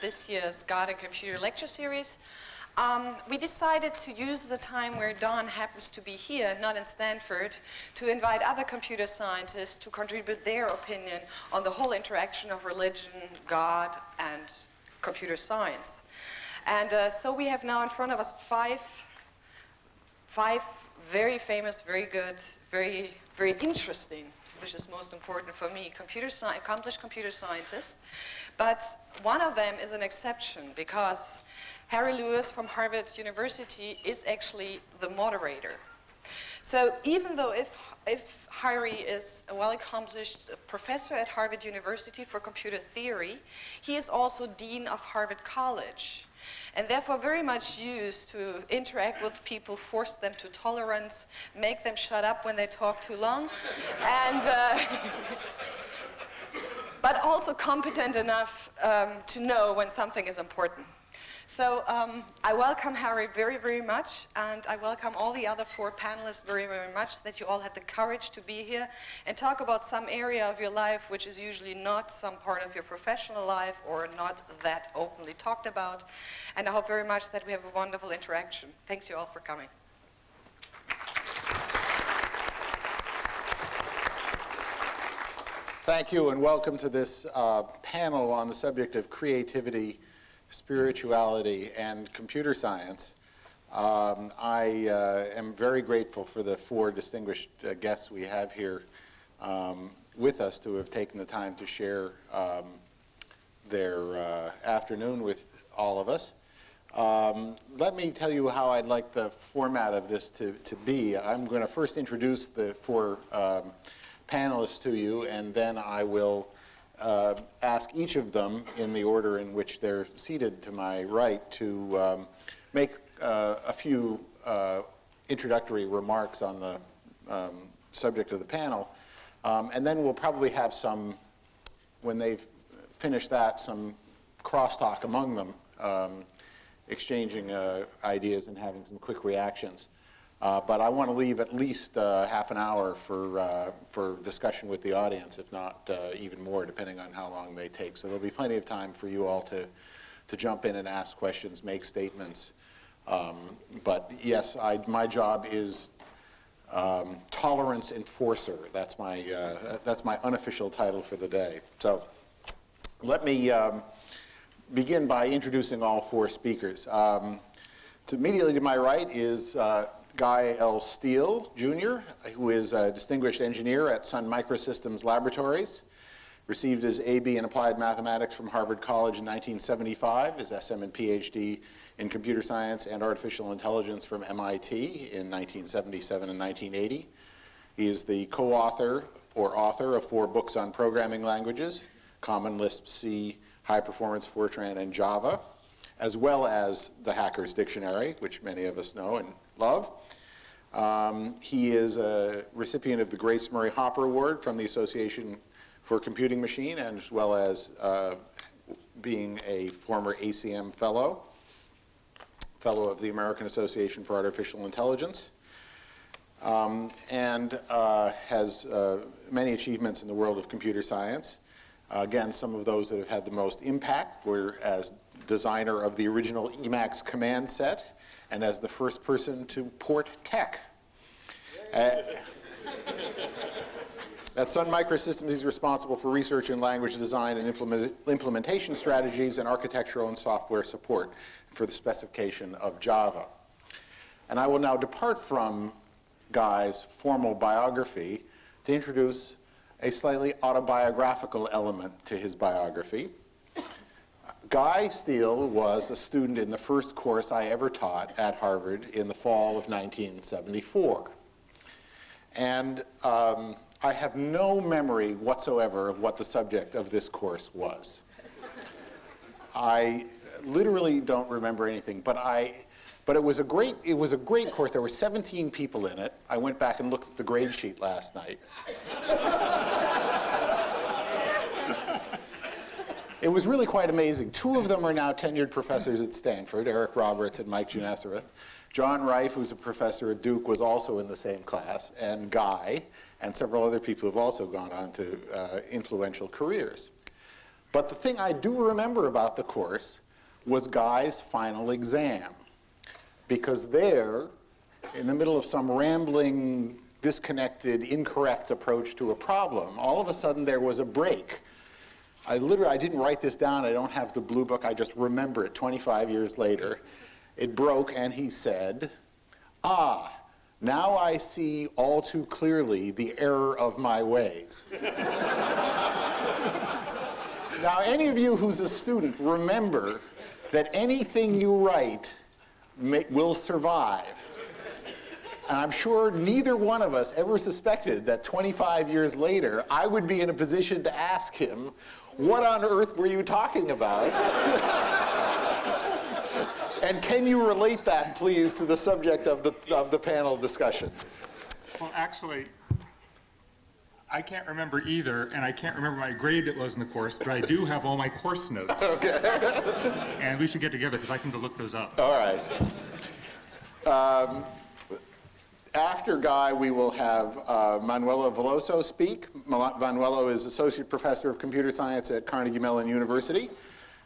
this year's God and Computer lecture series. We decided to use the time where Don happens to be here, not in Stanford, to invite other computer scientists to contribute their opinion on the whole interaction of religion, God, and computer science. And so we have now in front of us five very famous, very good, very interesting, which is most important for me, accomplished computer scientists. But one of them is an exception, because Harry Lewis from Harvard University is actually the moderator. So even though if Harry is a well-accomplished professor at Harvard University for computer theory, he is also dean of Harvard College, and therefore very much used to interact with people, force them to tolerance, make them shut up when they talk too long, and but also competent enough to know when something is important. So I welcome Harry very, very much, and I welcome all the other four panelists very, very much, that you all had the courage to be here and talk about some area of your life which is usually not some part of your professional life or not that openly talked about. And I hope very much that we have a wonderful interaction. Thanks you all for coming. Thank you, and welcome to this panel on the subject of creativity, spirituality, and computer science. I am very grateful for the four distinguished guests we have here with us to have taken the time to share their afternoon with all of us. Let me tell you how I'd like the format of this to be. I'm going to first introduce the four panelists to you, and then I will ask each of them, in the order in which they're seated to my right, to make a few introductory remarks on the subject of the panel. And then we'll probably have some, when they've finished that, some crosstalk among them, exchanging ideas and having some quick reactions. But I want to leave at least half an hour for discussion with the audience, if not even more, depending on how long they take. So there'll be plenty of time for you all to jump in and ask questions, make statements. But yes, my job is tolerance enforcer. That's my unofficial title for the day. So let me begin by introducing all four speakers. Immediately to my right is Guy L. Steele, Jr., who is a distinguished engineer at Sun Microsystems Laboratories, received his A.B. in Applied Mathematics from Harvard College in 1975, his SM and Ph.D. in Computer Science and Artificial Intelligence from MIT in 1977 and 1980. He is the co-author or author of 4 books on programming languages, Common, Lisp, C, High Performance, Fortran, and Java, as well as the Hacker's Dictionary, which many of us know and love. He is a recipient of the Grace Murray Hopper Award from the Association for Computing Machine, and as well as being a former ACM fellow of the American Association for Artificial Intelligence, and has many achievements in the world of computer science. Again, some of those that have had the most impact were as designer of the original Emacs command set and as the first person to port TeX. At Sun Microsystems, he's responsible for research in language design and implementation strategies and architectural and software support for the specification of Java. And I will now depart from Guy's formal biography to introduce a slightly autobiographical element to his biography. Guy Steele was a student in the first course I ever taught at Harvard in the fall of 1974. And I have no memory whatsoever of what the subject of this course was. I literally don't remember anything, but it was a great course. There were 17 people in it. I went back and looked at the grade sheet last night. It was really quite amazing. 2 of them are now tenured professors at Stanford, Eric Roberts and Mike Junasareth. John Reif, who's a professor at Duke, was also in the same class, and Guy, and several other people have also gone on to influential careers. But the thing I do remember about the course was Guy's final exam. Because there, in the middle of some rambling, disconnected, incorrect approach to a problem, all of a sudden there was a break. I didn't write this down, I don't have the blue book, I just remember it 25 years later. It broke and he said, "Ah, now I see all too clearly the error of my ways." Now, any of you who's a student, remember that anything you write will survive. And I'm sure neither one of us ever suspected that 25 years later, I would be in a position to ask him, "What on earth were you talking about?" And can you relate that, please, to the subject of the panel discussion? Well, actually, I can't remember either, and I can't remember my grade it was in the course, but I do have all my course notes. Okay. And we should get together, because I can go look those up. All right. After Guy, we will have Manuela Veloso speak. Manuela is Associate Professor of Computer Science at Carnegie Mellon University.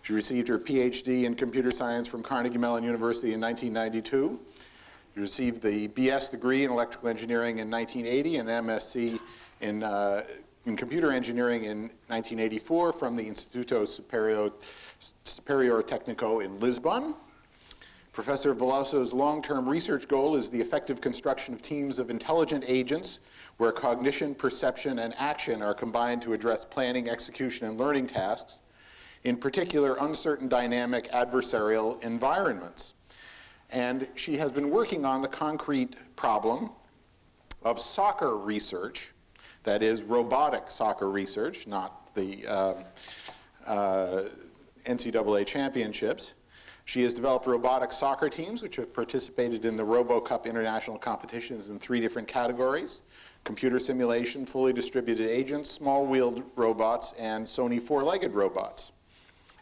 She received her PhD in Computer Science from Carnegie Mellon University in 1992. She received the BS degree in Electrical Engineering in 1980 and MSc in Computer Engineering in 1984 from the Instituto Superior Técnico in Lisbon. Professor Veloso's long-term research goal is the effective construction of teams of intelligent agents where cognition, perception, and action are combined to address planning, execution, and learning tasks, in particular uncertain dynamic adversarial environments. And she has been working on the concrete problem of soccer research, that is robotic soccer research, not the NCAA championships. She has developed robotic soccer teams which have participated in the RoboCup international competitions in 3 different categories: computer simulation, fully distributed agents, small-wheeled robots, and Sony 4-legged robots,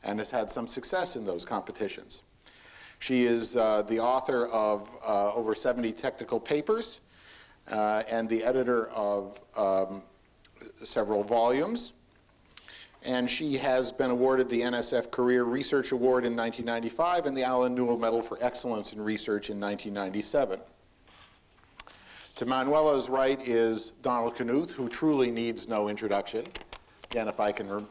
and has had some success in those competitions. She is the author of over 70 technical papers and the editor of several volumes. And she has been awarded the NSF Career Research Award in 1995 and the Alan Newell Medal for Excellence in Research in 1997. To Manuela's right is Donald Knuth, who truly needs no introduction. Again, if I can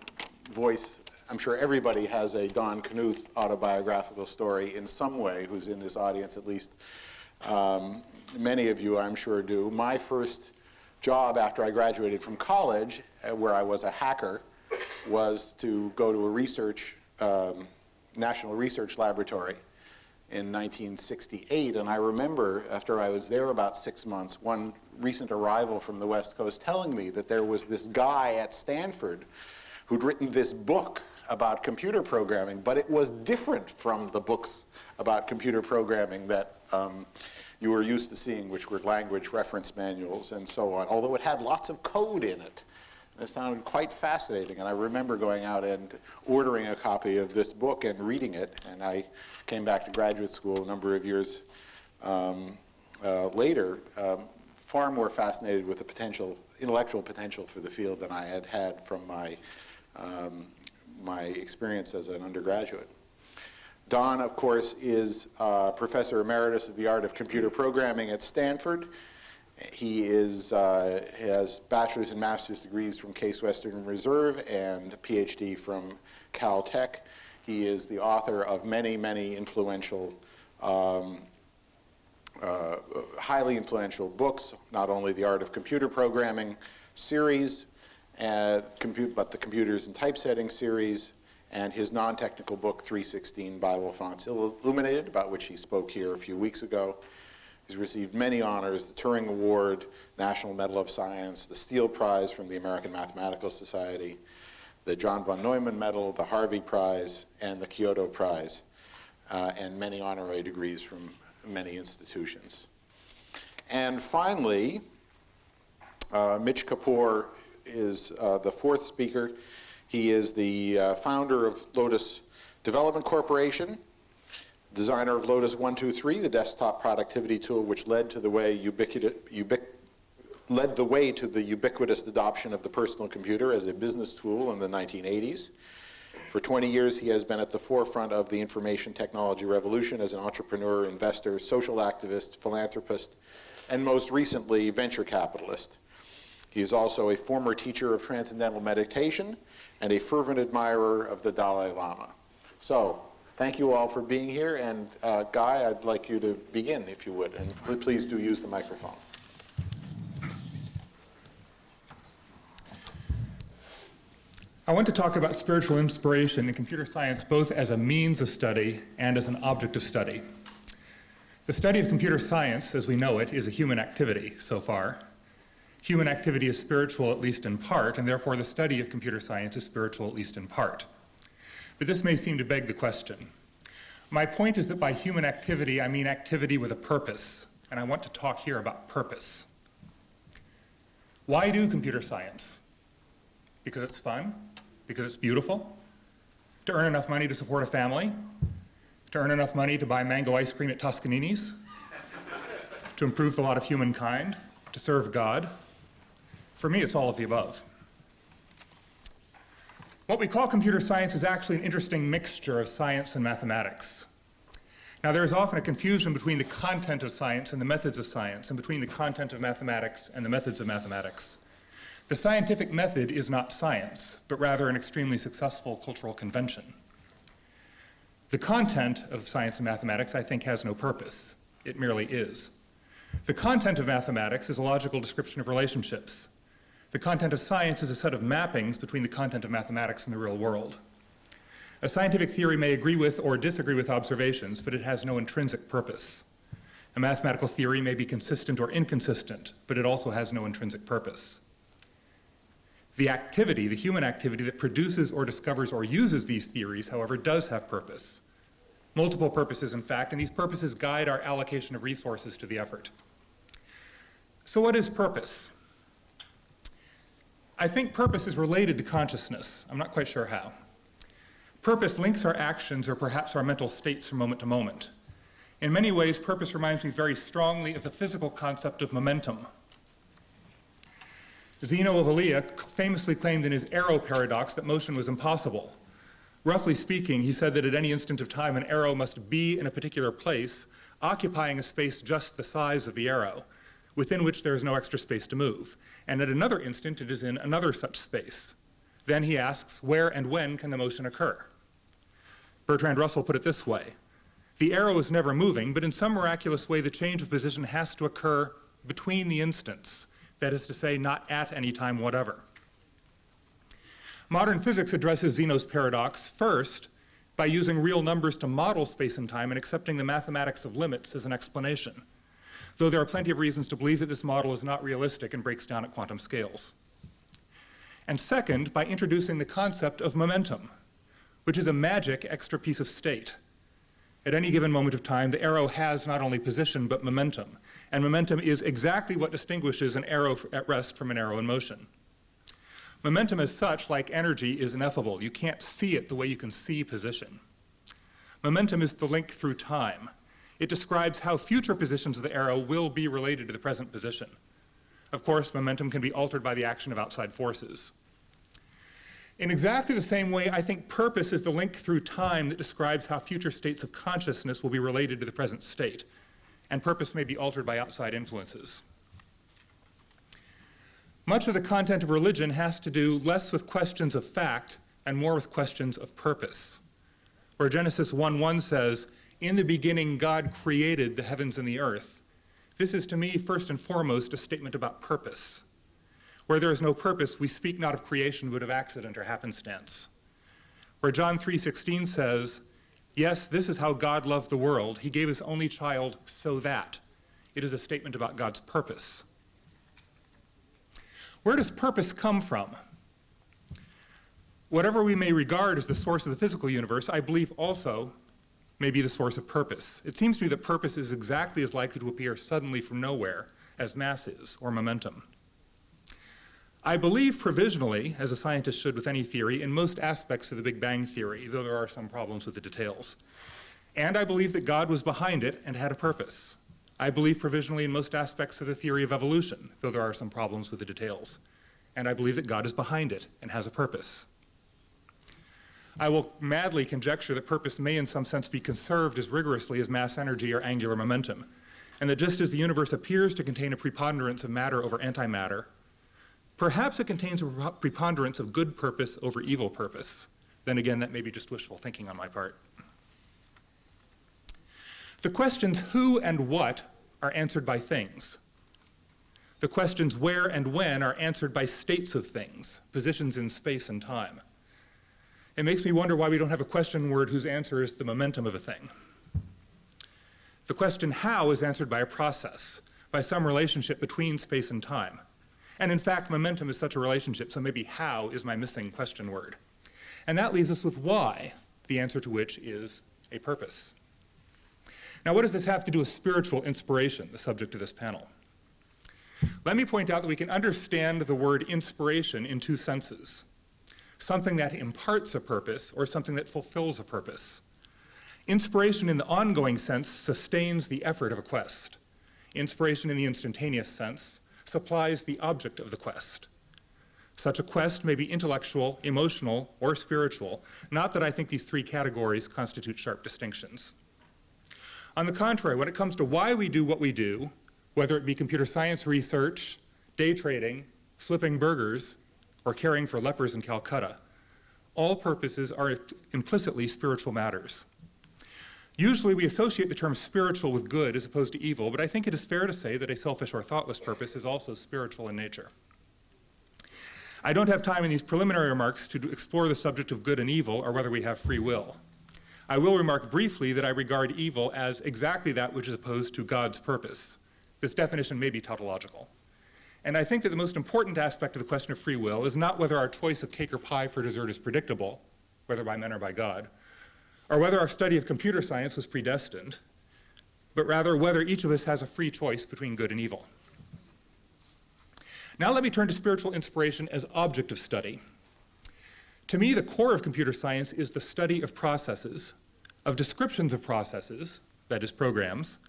voice, I'm sure everybody has a Don Knuth autobiographical story in some way, who's in this audience at least. Many of you, I'm sure, do. My first job after I graduated from college, where I was a hacker, was to go to a research, national research laboratory in 1968. And I remember, after I was there about 6 months, one recent arrival from the West Coast telling me that there was this guy at Stanford who'd written this book about computer programming, but it was different from the books about computer programming that you were used to seeing, which were language reference manuals and so on, although it had lots of code in it. It sounded quite fascinating, and I remember going out and ordering a copy of this book and reading it, and I came back to graduate school a number of years later, far more fascinated with the intellectual potential for the field than I had had from my experience as an undergraduate. Don, of course, is Professor Emeritus of the Art of Computer Programming at Stanford. He has bachelor's and master's degrees from Case Western Reserve and a PhD from Caltech. He is the author of many, many influential, highly influential books, not only the Art of Computer Programming series, but the Computers and Typesetting series, and his non-technical book, 316 Bible Fonts Illuminated, about which he spoke here a few weeks ago. He's received many honors: the Turing Award, National Medal of Science, the Steele Prize from the American Mathematical Society, the John von Neumann Medal, the Harvey Prize, and the Kyoto Prize, and many honorary degrees from many institutions. And finally, Mitch Kapoor is the 4th speaker. He is the founder of Lotus Development Corporation, designer of Lotus 123, the desktop productivity tool which led the way to the ubiquitous adoption of the personal computer as a business tool in the 1980s. For 20 years, he has been at the forefront of the information technology revolution as an entrepreneur, investor, social activist, philanthropist, and most recently, venture capitalist. He is also a former teacher of transcendental meditation and a fervent admirer of the Dalai Lama. So, thank you all for being here, and Guy, I'd like you to begin, if you would, and please do use the microphone. I want to talk about spiritual inspiration in computer science both as a means of study and as an object of study. The study of computer science, as we know it, is a human activity so far. Human activity is spiritual, at least in part, and therefore the study of computer science is spiritual, at least in part. But this may seem to beg the question. My point is that by human activity, I mean activity with a purpose, and I want to talk here about purpose. Why do computer science? Because it's fun? Because it's beautiful? To earn enough money to support a family? To earn enough money to buy mango ice cream at Toscanini's? To improve the lot of humankind? To serve God? For me, it's all of the above. What we call computer science is actually an interesting mixture of science and mathematics. Now, there is often a confusion between the content of science and the methods of science, and between the content of mathematics and the methods of mathematics. The scientific method is not science, but rather an extremely successful cultural convention. The content of science and mathematics, I think, has no purpose. It merely is. The content of mathematics is a logical description of relationships. The content of science is a set of mappings between the content of mathematics and the real world. A scientific theory may agree with or disagree with observations, but it has no intrinsic purpose. A mathematical theory may be consistent or inconsistent, but it also has no intrinsic purpose. The activity, the human activity that produces or discovers or uses these theories, however, does have purpose. Multiple purposes, in fact, and these purposes guide our allocation of resources to the effort. So what is purpose? I think purpose is related to consciousness. I'm not quite sure how. Purpose links our actions or perhaps our mental states from moment to moment. In many ways, purpose reminds me very strongly of the physical concept of momentum. Zeno of Elea famously claimed in his arrow paradox that motion was impossible. Roughly speaking, he said that at any instant of time, an arrow must be in a particular place, occupying a space just the size of the arrow, within which there is no extra space to move. And at another instant, it is in another such space. Then he asks, where and when can the motion occur? Bertrand Russell put it this way: the arrow is never moving, but in some miraculous way, the change of position has to occur between the instants. That is to say, not at any time whatever. Modern physics addresses Zeno's paradox first by using real numbers to model space and time and accepting the mathematics of limits as an explanation, though there are plenty of reasons to believe that this model is not realistic and breaks down at quantum scales. And second, by introducing the concept of momentum, which is a magic extra piece of state. At any given moment of time, the arrow has not only position, but momentum. And momentum is exactly what distinguishes an arrow at rest from an arrow in motion. Momentum as such, like energy, is ineffable. You can't see it the way you can see position. Momentum is the link through time. It describes how future positions of the arrow will be related to the present position. Of course, momentum can be altered by the action of outside forces. In exactly the same way, I think purpose is the link through time that describes how future states of consciousness will be related to the present state, and purpose may be altered by outside influences. Much of the content of religion has to do less with questions of fact and more with questions of purpose. Where Genesis 1:1 says, "In the beginning God created the heavens and the earth," this is to me first and foremost a statement about purpose. Where there is no purpose, we speak not of creation, but of accident or happenstance. Where John 3:16 says, "Yes, this is how God loved the world. He gave his only child so that." It is a statement about God's purpose. Where does purpose come from? Whatever we may regard as the source of the physical universe, I believe also may be the source of purpose. It seems to me that purpose is exactly as likely to appear suddenly from nowhere as mass is, or momentum. I believe provisionally, as a scientist should with any theory, in most aspects of the Big Bang theory, though there are some problems with the details. And I believe that God was behind it and had a purpose. I believe provisionally in most aspects of the theory of evolution, though there are some problems with the details. And I believe that God is behind it and has a purpose. I will madly conjecture that purpose may in some sense be conserved as rigorously as mass energy or angular momentum, and that just as the universe appears to contain a preponderance of matter over antimatter, perhaps it contains a preponderance of good purpose over evil purpose. Then again, that may be just wishful thinking on my part. The questions who and what are answered by things. The questions where and when are answered by states of things, positions in space and time. It makes me wonder why we don't have a question word whose answer is the momentum of a thing. The question how is answered by a process, by some relationship between space and time. And in fact, momentum is such a relationship, so maybe how is my missing question word. And that leaves us with why, the answer to which is a purpose. Now, what does this have to do with spiritual inspiration, the subject of this panel? Let me point out that we can understand the word inspiration in two senses. Something that imparts a purpose or something that fulfills a purpose. Inspiration in the ongoing sense sustains the effort of a quest. Inspiration in the instantaneous sense supplies the object of the quest. Such a quest may be intellectual, emotional, or spiritual, not that I think these three categories constitute sharp distinctions. On the contrary, when it comes to why we do what we do, whether it be computer science research, day trading, flipping burgers, or caring for lepers in Calcutta, all purposes are implicitly spiritual matters. Usually we associate the term spiritual with good as opposed to evil, but I think it is fair to say that a selfish or thoughtless purpose is also spiritual in nature. I don't have time in these preliminary remarks to explore the subject of good and evil or whether we have free will. I will remark briefly that I regard evil as exactly that which is opposed to God's purpose. This definition may be tautological. And I think that the most important aspect of the question of free will is not whether our choice of cake or pie for dessert is predictable, whether by men or by God, or whether our study of computer science was predestined, but rather whether each of us has a free choice between good and evil. Now let me turn to spiritual inspiration as object of study. To me, the core of computer science is the study of processes, of descriptions of processes, that is programs,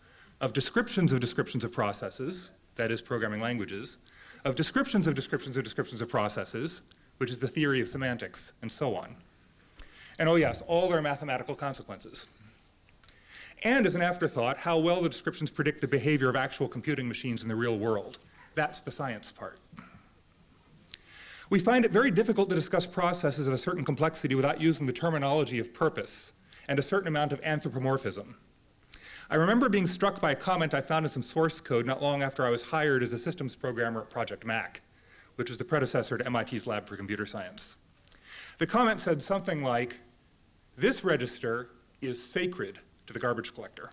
of descriptions of processes, that is programming languages, of descriptions of processes, which is the theory of semantics, and so on. And oh yes, all their mathematical consequences. And as an afterthought, how well the descriptions predict the behavior of actual computing machines in the real world. That's the science part. We find it very difficult to discuss processes of a certain complexity without using the terminology of purpose and a certain amount of anthropomorphism. I remember being struck by a comment I found in some source code not long after I was hired as a systems programmer at Project Mac, which was the predecessor to MIT's Lab for Computer Science. The comment said something like, "This register is sacred to the garbage collector."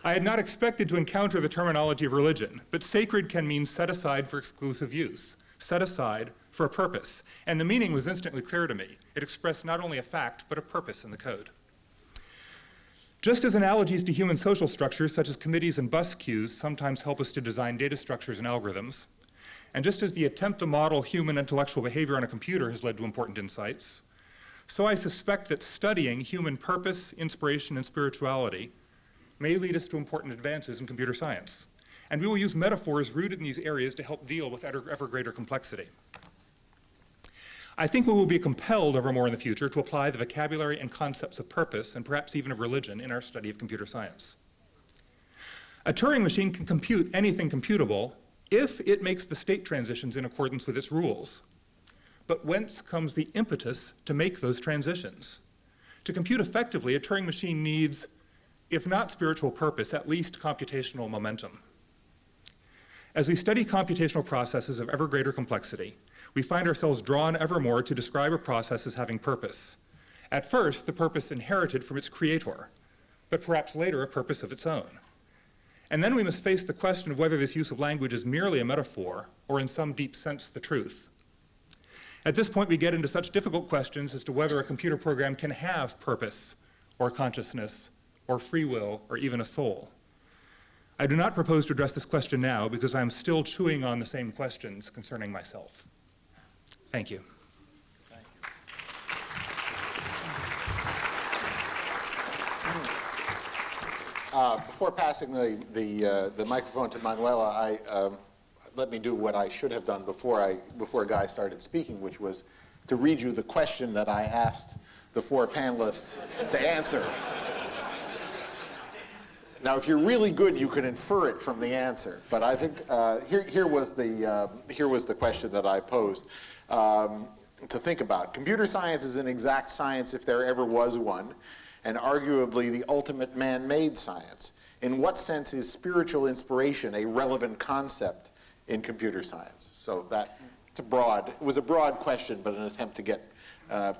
I had not expected to encounter the terminology of religion, but sacred can mean set aside for exclusive use, set aside for a purpose, and the meaning was instantly clear to me. It expressed not only a fact, but a purpose in the code. Just as analogies to human social structures, such as committees and bus queues, sometimes help us to design data structures and algorithms, and just as the attempt to model human intellectual behavior on a computer has led to important insights, so I suspect that studying human purpose, inspiration, and spirituality may lead us to important advances in computer science. And we will use metaphors rooted in these areas to help deal with ever greater complexity. I think we will be compelled ever more in the future to apply the vocabulary and concepts of purpose, and perhaps even of religion, in our study of computer science. A Turing machine can compute anything computable if it makes the state transitions in accordance with its rules. But whence comes the impetus to make those transitions? To compute effectively, a Turing machine needs, if not spiritual purpose, at least computational momentum. As we study computational processes of ever greater complexity, we find ourselves drawn ever more to describe a process as having purpose. At first, the purpose inherited from its creator, but perhaps later a purpose of its own. And then we must face the question of whether this use of language is merely a metaphor, or in some deep sense the truth. At this point, we get into such difficult questions as to whether a computer program can have purpose, or consciousness, or free will, or even a soul. I do not propose to address this question now because I am still chewing on the same questions concerning myself. Thank you. Before passing the microphone to Manuela, let me do what I should have done before Guy started speaking, which was to read you the question that I asked the four panelists to answer. Now, if you're really good, you can infer it from the answer. But I think here was the question that I posed to think about. Computer science is an exact science if there ever was one, and arguably the ultimate man-made science. In what sense is spiritual inspiration a relevant concept in computer science? So it was a broad question, but an attempt to get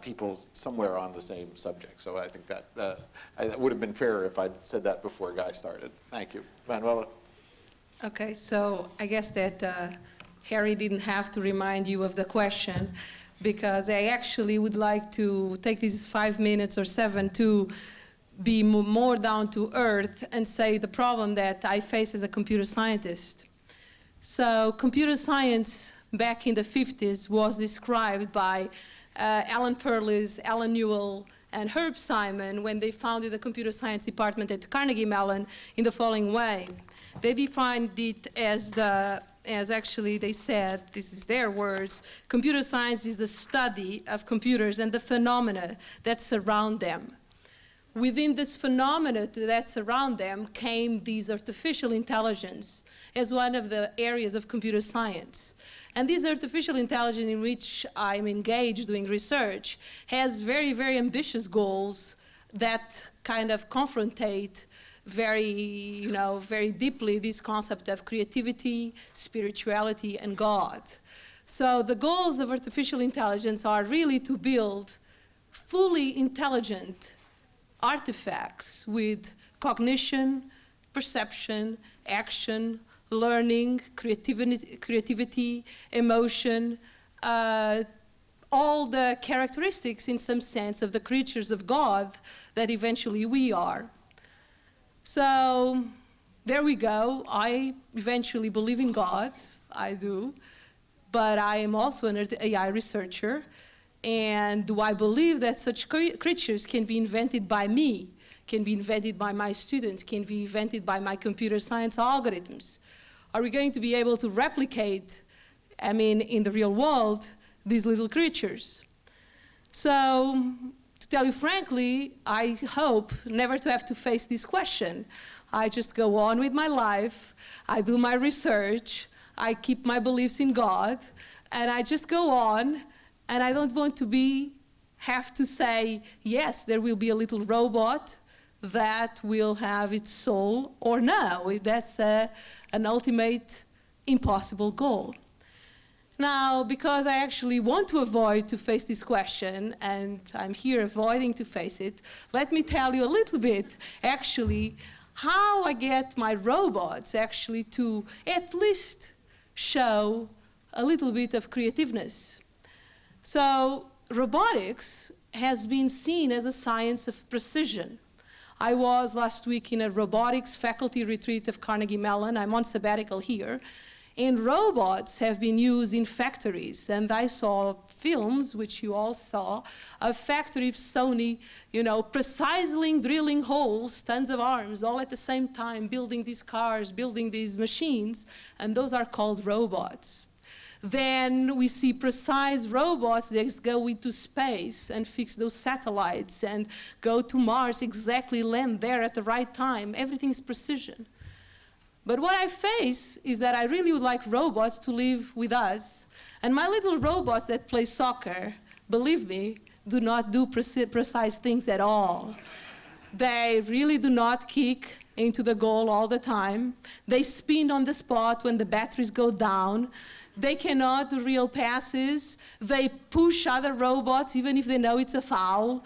people somewhere on the same subject. So I think that would have been fairer if I'd said that before Guy started. Thank you. Manuela? Okay, so I guess that Harry didn't have to remind you of the question, because I actually would like to take these 5 minutes or 7 to be more down to earth and say the problem that I face as a computer scientist. So computer science back in the 50s was described by Alan Perlis, Alan Newell, and Herb Simon when they founded the computer science department at Carnegie Mellon in the following way. They defined it as actually they said, this is their words, computer science is the study of computers and the phenomena that surround them. Within this phenomena that surround them came these artificial intelligence as one of the areas of computer science. And this artificial intelligence in which I'm engaged doing research has very, very ambitious goals that kind of confrontate very deeply this concept of creativity, spirituality, and God. So the goals of artificial intelligence are really to build fully intelligent artifacts with cognition, perception, action, learning, creativity, emotion, all the characteristics in some sense of the creatures of God that eventually we are. So there we go. I eventually believe in God, I do, but I am also an AI researcher. And do I believe that such creatures can be invented by me, can be invented by my students, can be invented by my computer science algorithms? Are we going to be able to replicate, in the real world, these little creatures? So, to tell you frankly, I hope never to have to face this question. I just go on with my life, I do my research, I keep my beliefs in God, and I just go on. And I don't want to have to say, yes, there will be a little robot that will have its soul, or no. That's an ultimate impossible goal. Now, because I actually want to avoid to face this question, and I'm here avoiding to face it, let me tell you a little bit, actually, how I get my robots actually to at least show a little bit of creativeness. So robotics has been seen as a science of precision. I was last week in a robotics faculty retreat of Carnegie Mellon. I'm on sabbatical here. And robots have been used in factories. And I saw films, which you all saw, of factory of Sony, precisely drilling holes, tons of arms, all at the same time, building these cars, building these machines. And those are called robots. Then we see precise robots that go into space and fix those satellites and go to Mars, exactly land there at the right time. Everything's precision. But what I face is that I really would like robots to live with us. And my little robots that play soccer, believe me, do not do precise things at all. They really do not kick into the goal all the time. They spin on the spot when the batteries go down. They cannot do real passes. They push other robots even if they know it's a foul.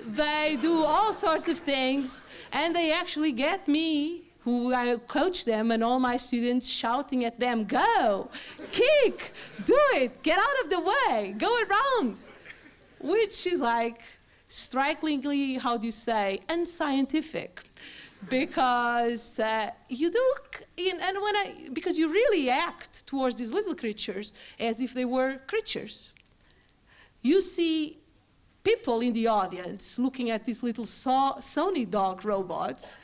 They do all sorts of things, and they actually get me, who I coach them, and all my students shouting at them, go, kick, do it, get out of the way, go around, which is like strikingly, unscientific. Because because you really act towards these little creatures as if they were creatures. You see people in the audience looking at these little Sony dog robots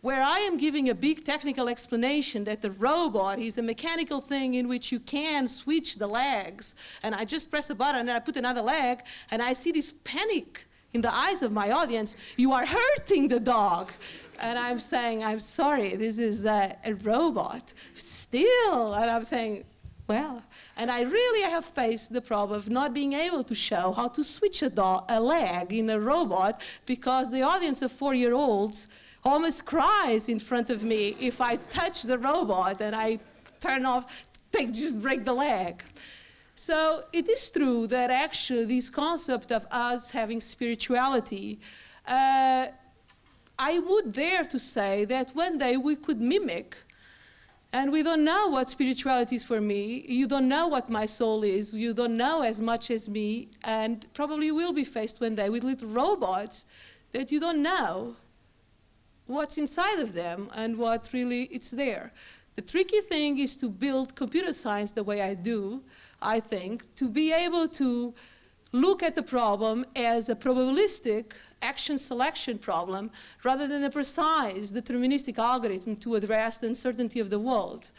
where I am giving a big technical explanation that the robot is a mechanical thing in which you can switch the legs, and I just press a button and I put another leg, and I see this panic in the eyes of my audience, you are hurting the dog. And I'm saying, I'm sorry, this is a robot. Still, and I'm saying, well, and I have faced the problem of not being able to show how to switch a leg in a robot, because the audience of 4-year-olds almost cries in front of me if I touch the robot and I turn off, just break the leg. So it is true that actually this concept of us having spirituality, I would dare to say that one day we could mimic. And we don't know what spirituality is for me. You don't know what my soul is. You don't know as much as me. And probably will be faced one day with little robots that you don't know what's inside of them and what really it's there. The tricky thing is to build computer science the way I do, I think, to be able to look at the problem as a probabilistic action selection problem rather than a precise deterministic algorithm to address the uncertainty of the world.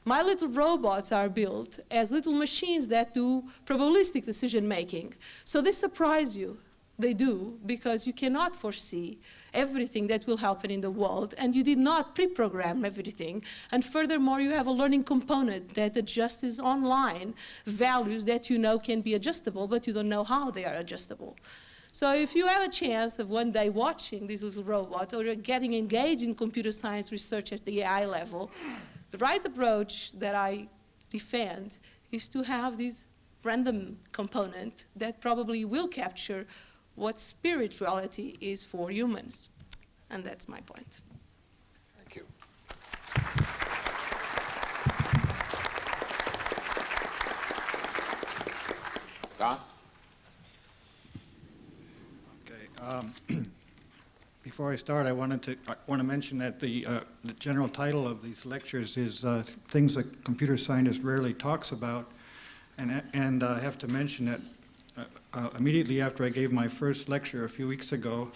My little robots are built as little machines that do probabilistic decision making. So they surprise you. They do, because you cannot foresee everything that will happen in the world, and you did not pre-program everything. And furthermore, you have a learning component that adjusts online values that you know can be adjustable, but you don't know how they are adjustable. So if you have a chance of one day watching these little robots or getting engaged in computer science research at the AI level, the right approach that I defend is to have this random component that probably will capture what spirituality is for humans. And that's my point. Thank you. Don? Okay. Before I start, I want to mention that the general title of these lectures is Things a Computer Scientist Rarely Talks About. And I have to mention that immediately after I gave my first lecture a few weeks ago,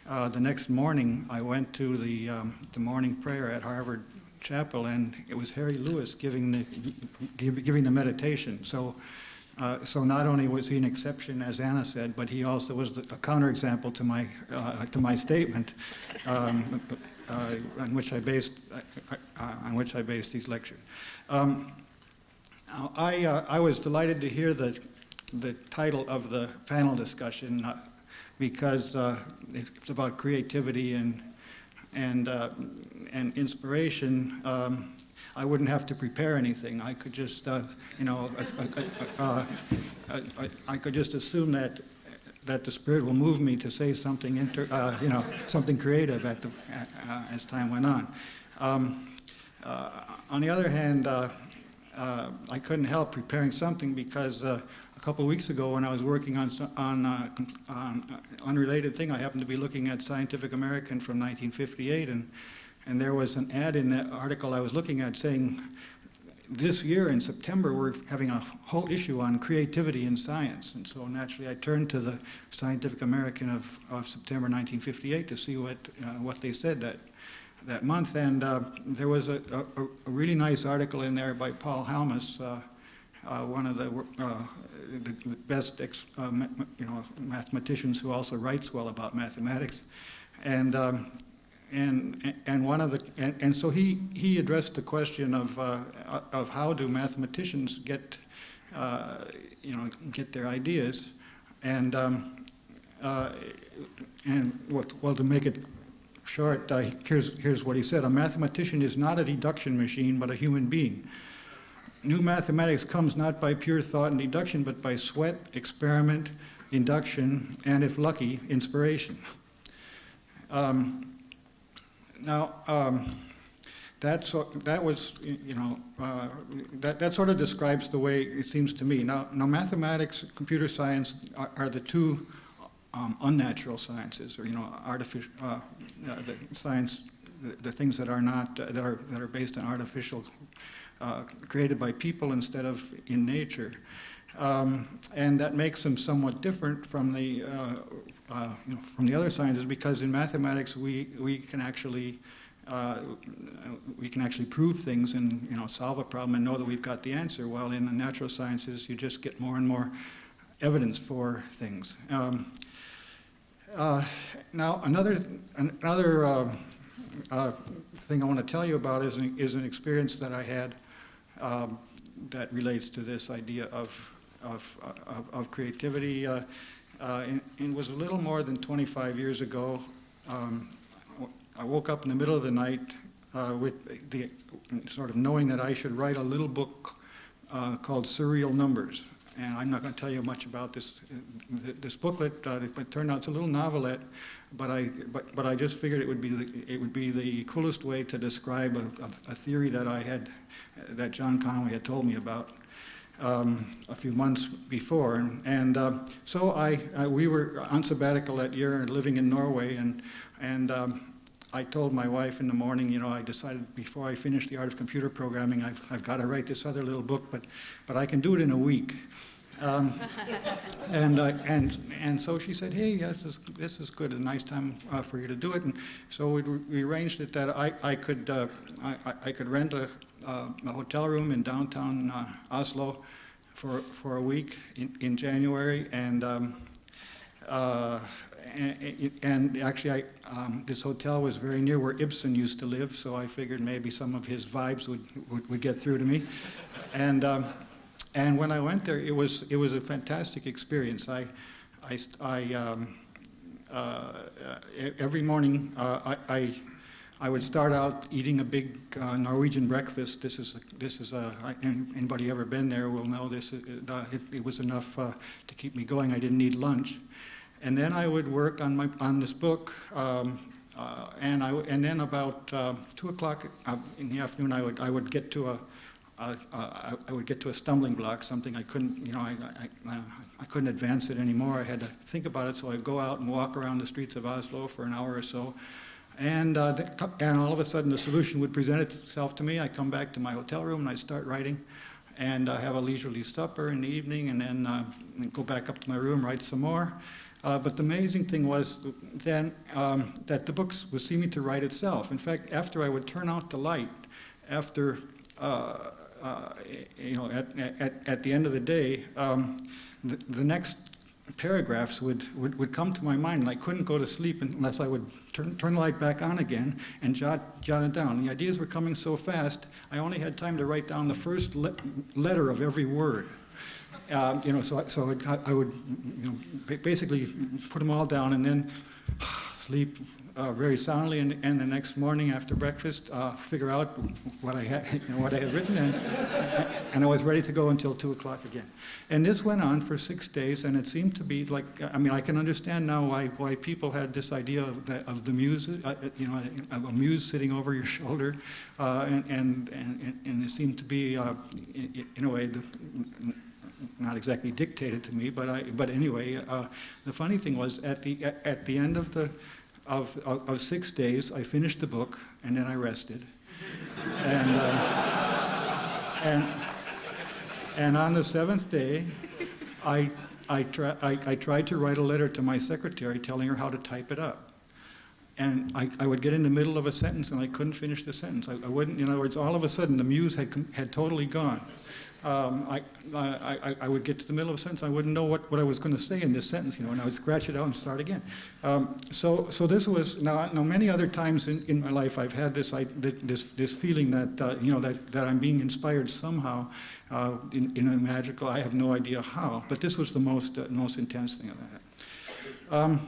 the next morning I went to the morning prayer at Harvard Chapel, and it was Harry Lewis giving the meditation. So not only was he an exception, as Anna said, but he also was a counterexample to my statement, on which I based these lectures. I was delighted to hear the title of the panel discussion because it's about creativity and inspiration. I wouldn't have to prepare anything. I could just, I could just assume that the Spirit will move me to say something, something creative as time went on. On the other hand, I couldn't help preparing something because a couple of weeks ago when I was working on an unrelated thing, I happened to be looking at Scientific American from 1958, and there was an ad in that article I was looking at saying, this year in September we're having a whole issue on creativity in science. And so naturally I turned to the Scientific American of September 1958 to see what they said that month. And there was a really nice article in there by Paul Halmas, one of the best mathematicians who also writes well about mathematics. And so he addressed the question of how do mathematicians get their ideas, and to make it short, here's what he said: a mathematician is not a deduction machine, but a human being. New mathematics comes not by pure thought and deduction, but by sweat, experiment, induction, and if lucky, inspiration. That sort of describes the way it seems to me. Now mathematics, computer science are the two unnatural sciences, or artificial the science, the things that are not that are based on artificial, created by people instead of in nature, and that makes them somewhat different from the other sciences, because in mathematics we can actually we can actually prove things and solve a problem and know that we've got the answer. While in the natural sciences, you just get more and more evidence for things. Now, another thing I want to tell you about is an experience that I had that relates to this idea of creativity. It was a little more than 25 years ago. I woke up in the middle of the night with the sort of knowing that I should write a little book called Surreal Numbers. And I'm not going to tell you much about this booklet. It turned out it's a little novelette, but I just figured it would be the coolest way to describe a theory that John Conway had told me about a few months before. And so we were on sabbatical that year, living in Norway, and I told my wife in the morning, I decided before I finish The Art of Computer Programming, I've got to write this other little book, but I can do it in a week. And so she said, hey, this is good, a nice time for you to do it. And so we arranged it that I could rent a hotel room in downtown Oslo for a week in January, and actually this hotel was very near where Ibsen used to live, so I figured maybe some of his vibes would get through to me. And when I went there, it was a fantastic experience. Every morning I would start out eating a big Norwegian breakfast. This is anybody ever been there will know this. It was enough to keep me going. I didn't need lunch, and then I would work on this book. And then about 2 o'clock in the afternoon, I would get to a stumbling block, something I couldn't, I couldn't advance it anymore. I had to think about it, so I'd go out and walk around the streets of Oslo for an hour or so, and all of a sudden the solution would present itself to me. I'd come back to my hotel room and I'd start writing, and have a leisurely supper in the evening, and then go back up to my room, write some more. But the amazing thing was then that the book was seeming to write itself. In fact, after I would turn out the light, after at the end of the day, the next paragraphs would come to my mind, and I couldn't go to sleep unless I would turn the light back on again and jot it down. The ideas were coming so fast, I only had time to write down the first letter of every word. So I would basically put them all down and then sleep very soundly, and the next morning after breakfast, figure out what I had written, and I was ready to go until 2 o'clock again. And this went on for 6 days, and it seemed to be like, I can understand now why people had this idea of the muse, of a muse sitting over your shoulder, and it seemed to be, in a way, not exactly dictated to me, but anyway, the funny thing was at the end of 6 days, I finished the book, and then I rested. And on the 7th day, I tried to write a letter to my secretary telling her how to type it up. And I would get in the middle of a sentence, and I couldn't finish the sentence. I wouldn't, in other words, all of a sudden, the muse had totally gone. I would get to the middle of a sentence, I wouldn't know what I was going to say in this sentence, and I would scratch it out and start again. So this was, now many other times in my life I've had this feeling that I'm being inspired somehow in a magical, I have no idea how, but this was the most intense thing of that.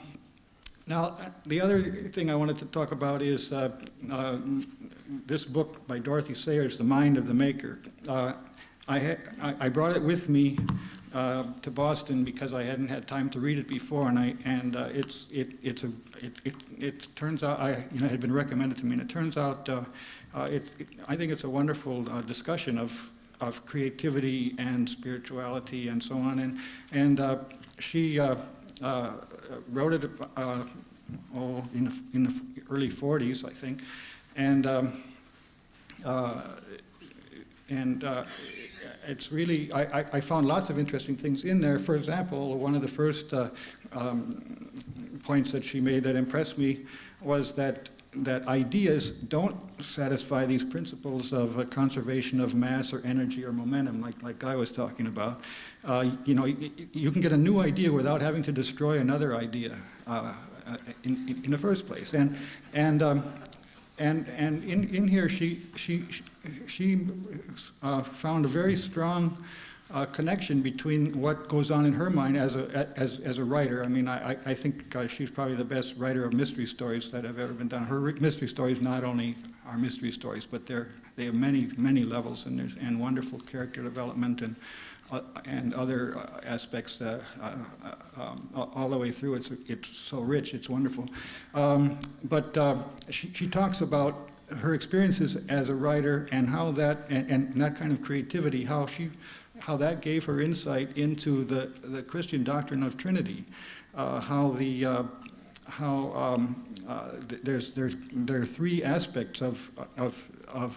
Now, the other thing I wanted to talk about is this book by Dorothy Sayers, The Mind of the Maker. I brought it with me to Boston because I hadn't had time to read it before, and it turns out it had been recommended to me, and it turns out I think it's a wonderful discussion of creativity and spirituality and so on, and she wrote it in the early 40s, I think, and it's really, I found lots of interesting things in there. For example, one of the first points that she made that impressed me was that that ideas don't satisfy these principles of conservation of mass or energy or momentum, like Guy was talking about. You know, you can get a new idea without having to destroy another idea in the first place. And in here, she found a very strong connection between what goes on in her mind as a writer. I mean, I think she's probably the best writer of mystery stories that have ever been done. Her mystery stories not only are mystery stories, but they have many levels, and wonderful character development and other aspects all the way through. It's so rich, it's wonderful. But she talks about her experiences as a writer and how that and that kind of creativity, how that gave her insight into the Christian doctrine of Trinity, there are three aspects of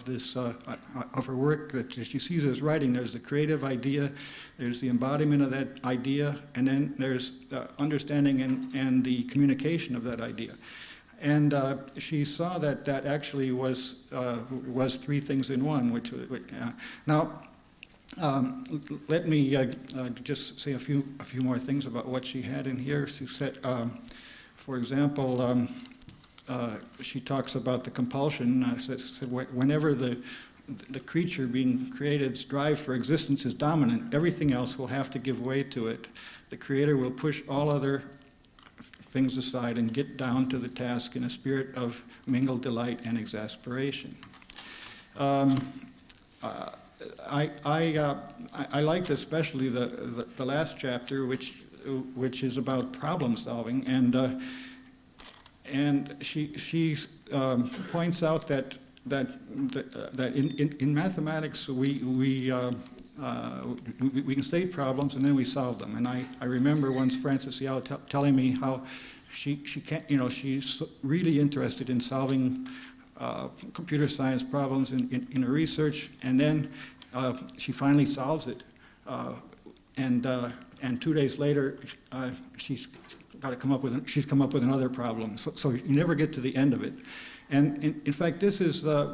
this of her work that she sees as writing. There's the creative idea, there's the embodiment of that idea, and then there's understanding and the communication of that idea. And she saw that actually was three things in one. Now. Let me just say a few more things about what she had in here. She said, for example, she talks about the compulsion. Said whenever the creature being created's drive for existence is dominant, everything else will have to give way to it. The creator will push all other things aside and get down to the task in a spirit of mingled delight and exasperation. I liked especially the last chapter, which is about problem solving, and she points out that in mathematics we can state problems and then we solve them. And I remember once Frances Yao telling me how she can't, you know, she's really interested in solving computer science problems in her research, and then she finally solves it, and 2 days later she's come up with another problem. So you never get to the end of it. And in fact, this is the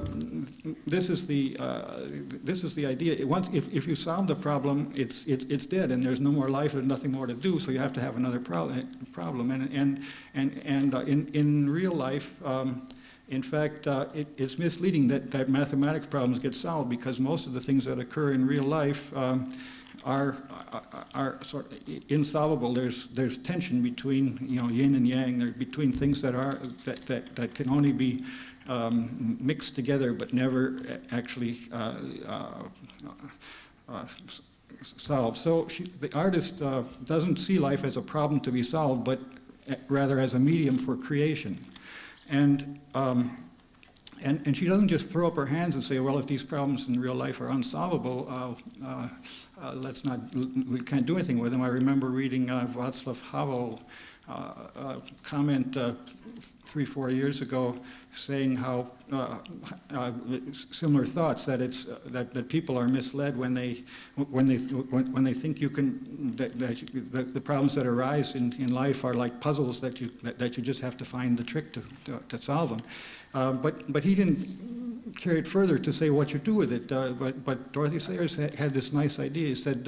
idea. Once if you solve the problem, it's dead, and there's no more life. There's nothing more to do. So you have to have another problem. And in real life. In fact, it's misleading that mathematics problems get solved, because most of the things that occur in real life are sort of insolvable. There's tension between, you know, yin and yang. They're between things that can only be mixed together but never actually solved. So the artist doesn't see life as a problem to be solved, but rather as a medium for creation. And she doesn't just throw up her hands and say, well, if these problems in real life are unsolvable, we can't do anything with them. I remember reading Václav Havel comment 3-4 years ago, saying how similar thoughts, that that people are misled when they think you can that the problems that arise in life are like puzzles that you just have to find the trick to solve them. But he didn't carry it further to say what you do with it. But Dorothy Sayers had this nice idea. He said,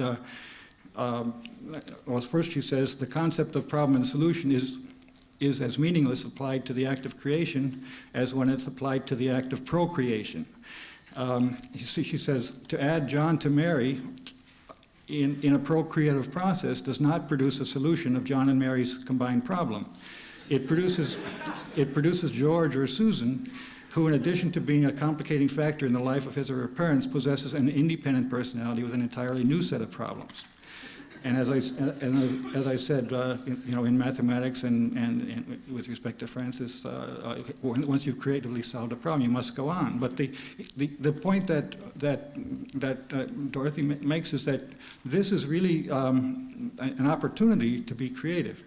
well, first she says, the concept of problem and solution is as meaningless applied to the act of creation as when it's applied to the act of procreation. She says, to add John to Mary in a procreative process does not produce a solution of John and Mary's combined problem. It produces George or Susan, who, in addition to being a complicating factor in the life of his or her parents, possesses an independent personality with an entirely new set of problems. And as I said, you know, in mathematics and with respect to Francis, once you've creatively solved a problem, you must go on. But the point that Dorothy makes is that this is really an opportunity to be creative.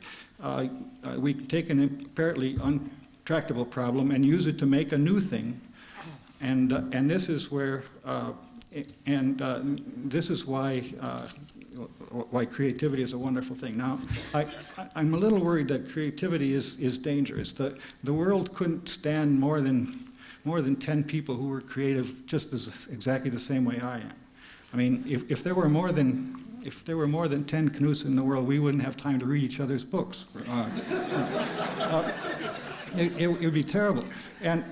We can take an apparently untractable problem and use it to make a new thing, and this is where this is why creativity is a wonderful thing. Now, I'm a little worried that creativity is dangerous. The world couldn't stand more than 10 people who were creative just exactly the same way I am. I mean, if there were more than 10 Knuths in the world, we wouldn't have time to read each other's books. It would be terrible. And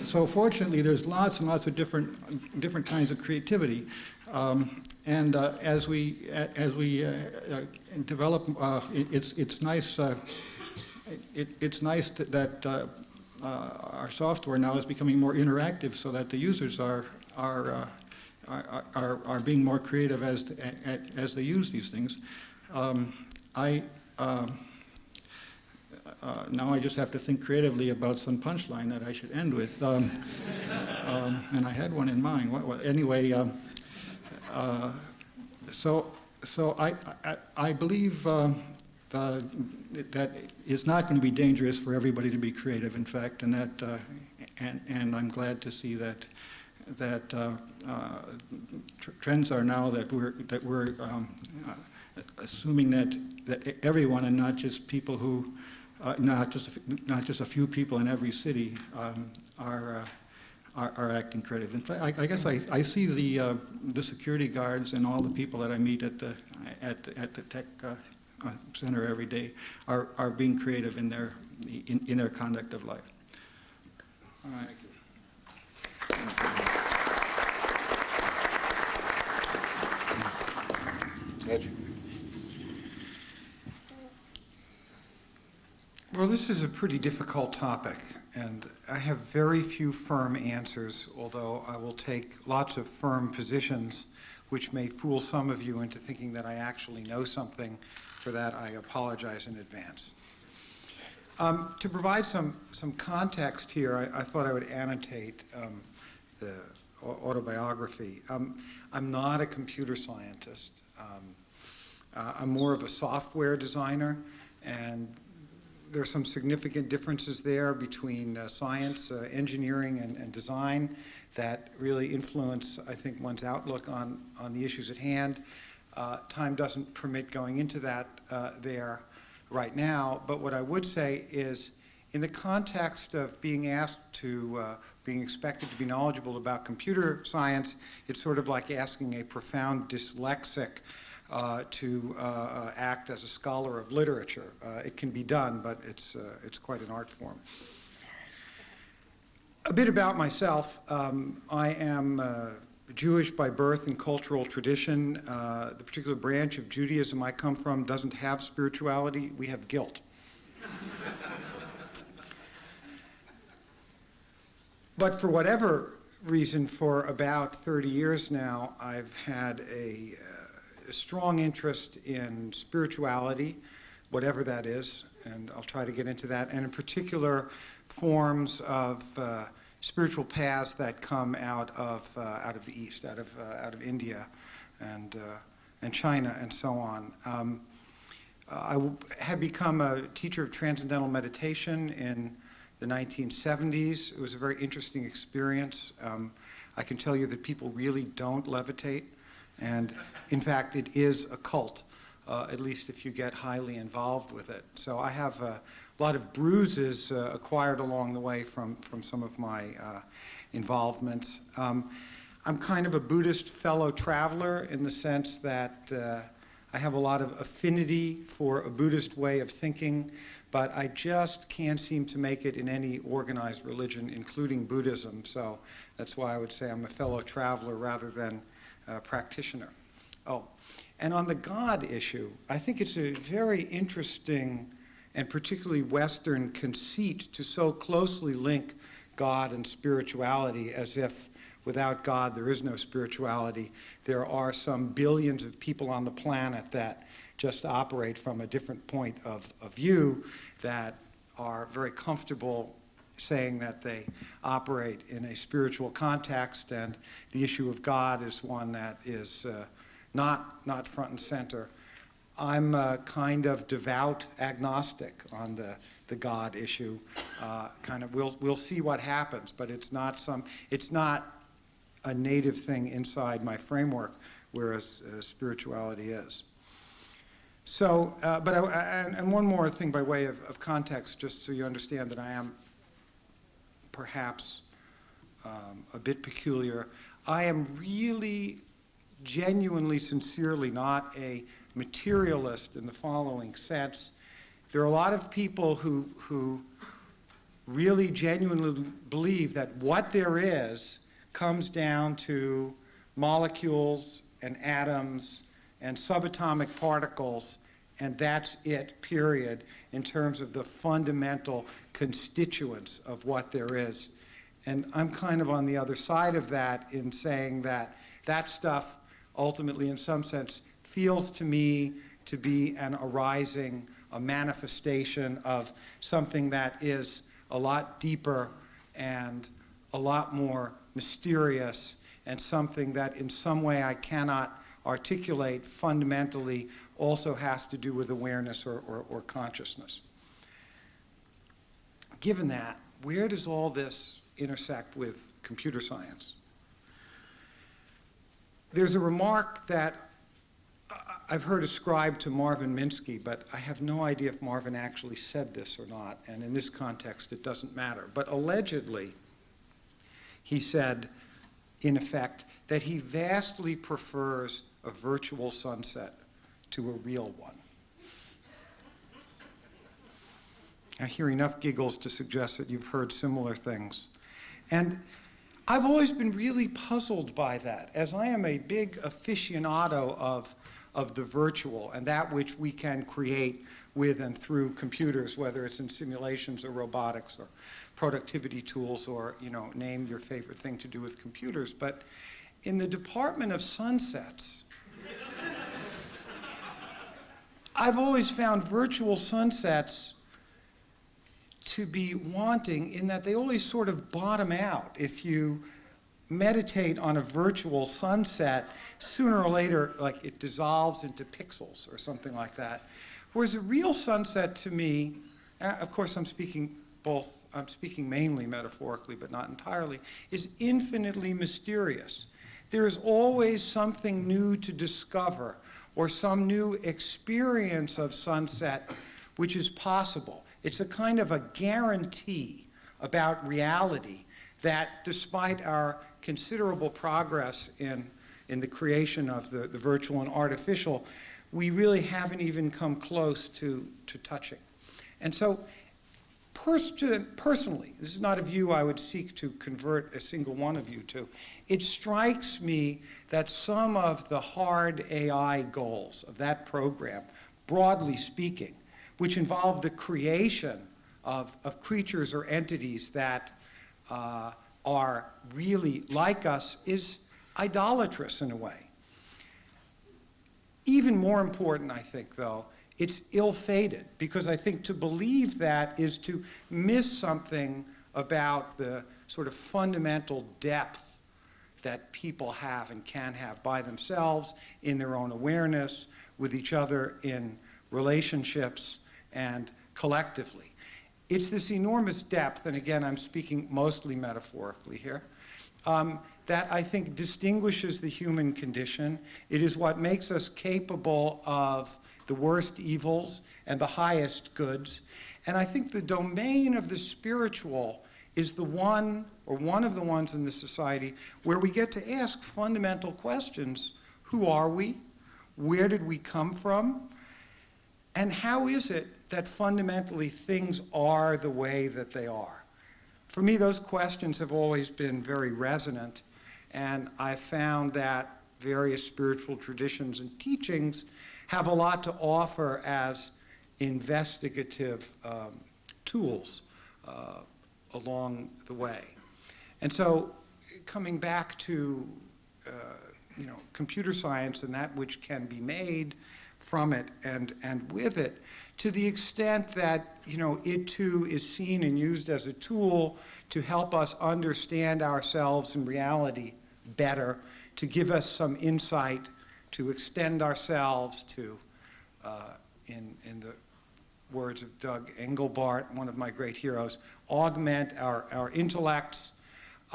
so fortunately, there's lots and lots of different kinds of creativity. As we develop, it's nice. It's nice that our software now is becoming more interactive, so that the users are being more creative as they use these things. Now I just have to think creatively about some punchline that I should end with, and I had one in mind. Anyway, so I believe that it's not going to be dangerous for everybody to be creative. In fact, and I'm glad to see that trends are now that we're assuming that everyone, and not just people who. Not just a few people in every city are acting creative. In fact, I guess I see the security guards and all the people that I meet at the tech center every day are being creative in their conduct of life. All right. Edge. Well, this is a pretty difficult topic, and I have very few firm answers, although I will take lots of firm positions, which may fool some of you into thinking that I actually know something. For that, I apologize in advance. To provide some context here, I thought I would annotate the autobiography. I'm not a computer scientist. I'm more of a software designer, and there are some significant differences there between science, engineering, and design that really influence, I think, one's outlook on the issues at hand. Time doesn't permit going into that there right now, but what I would say is, in the context of being expected to be knowledgeable about computer science, it's sort of like asking a profound dyslexic to act as a scholar of literature. It can be done, but it's quite an art form. A bit about myself. I am Jewish by birth and cultural tradition. The particular branch of Judaism I come from doesn't have spirituality. We have guilt. But for whatever reason, for about 30 years now, I've had a strong interest in spirituality, whatever that is, and I'll try to get into that, and in particular forms of spiritual paths that come out of the East, out of India and China and so on. I had become a teacher of transcendental meditation in the 1970s. It was a very interesting experience. I can tell you that people really don't levitate. And in fact, it is a cult, at least if you get highly involved with it. So I have a lot of bruises acquired along the way from some of my involvements. I'm kind of a Buddhist fellow traveler in the sense that I have a lot of affinity for a Buddhist way of thinking, but I just can't seem to make it in any organized religion, including Buddhism. So that's why I would say I'm a fellow traveler rather than practitioner. Oh, and on the God issue, I think it's a very interesting and particularly Western conceit to so closely link God and spirituality, as if without God there is no spirituality. There are some billions of people on the planet that just operate from a different point of view, that are very comfortable saying that they operate in a spiritual context, and the issue of God is one that is not front and center. I'm a kind of devout agnostic on the God issue. We'll see what happens, but it's not a native thing inside my framework, whereas spirituality is. So, and one more thing by way of context, just so you understand that I am perhaps a bit peculiar. I am really, genuinely, sincerely not a materialist in the following sense. There are a lot of people who really genuinely believe that what there is comes down to molecules and atoms and subatomic particles, and that's it, period, in terms of the fundamental constituents of what there is. And I'm kind of on the other side of that in saying that that stuff ultimately, in some sense, feels to me to be an arising, a manifestation of something that is a lot deeper and a lot more mysterious, and something that in some way I cannot articulate fundamentally also has to do with awareness or consciousness. Given that, where does all this intersect with computer science? There's a remark that I've heard ascribed to Marvin Minsky, but I have no idea if Marvin actually said this or not, and in this context it doesn't matter. But allegedly, he said, in effect, that he vastly prefers a virtual sunset to a real one. I hear enough giggles to suggest that you've heard similar things. And I've always been really puzzled by that, as I am a big aficionado of the virtual and that which we can create with and through computers, whether it's in simulations or robotics or productivity tools or, name your favorite thing to do with computers. But in the department of sunsets, I've always found virtual sunsets to be wanting in that they always sort of bottom out. If you meditate on a virtual sunset, sooner or later, like, it dissolves into pixels or something like that. Whereas a real sunset to me, of course I'm speaking mainly metaphorically, but not entirely, is infinitely mysterious. There is always something new to discover, or some new experience of sunset which is possible. It's a kind of a guarantee about reality that, despite our considerable progress in the creation of the virtual and artificial, we really haven't even come close to touching. And so, personally, this is not a view I would seek to convert a single one of you to, it strikes me that some of the hard AI goals of that program, broadly speaking, which involve the creation of creatures or entities that are really like us, is idolatrous in a way. Even more important, I think, though, it's ill-fated, because I think to believe that is to miss something about the sort of fundamental depth that people have and can have by themselves, in their own awareness, with each other, in relationships, and collectively. It's this enormous depth, and again, I'm speaking mostly metaphorically here, that I think distinguishes the human condition. It is what makes us capable of the worst evils and the highest goods. And I think the domain of the spiritual is the one, or one of the ones in the society, where we get to ask fundamental questions. Who are we? Where did we come from? And how is it that fundamentally things are the way that they are? For me, those questions have always been very resonant, and I found that various spiritual traditions and teachings have a lot to offer as investigative tools along the way. And so, coming back to computer science and that which can be made from it and with it, to the extent that it too is seen and used as a tool to help us understand ourselves and reality better, to give us some insight, to extend ourselves, to, in the words of Doug Engelbart, one of my great heroes, augment our intellects.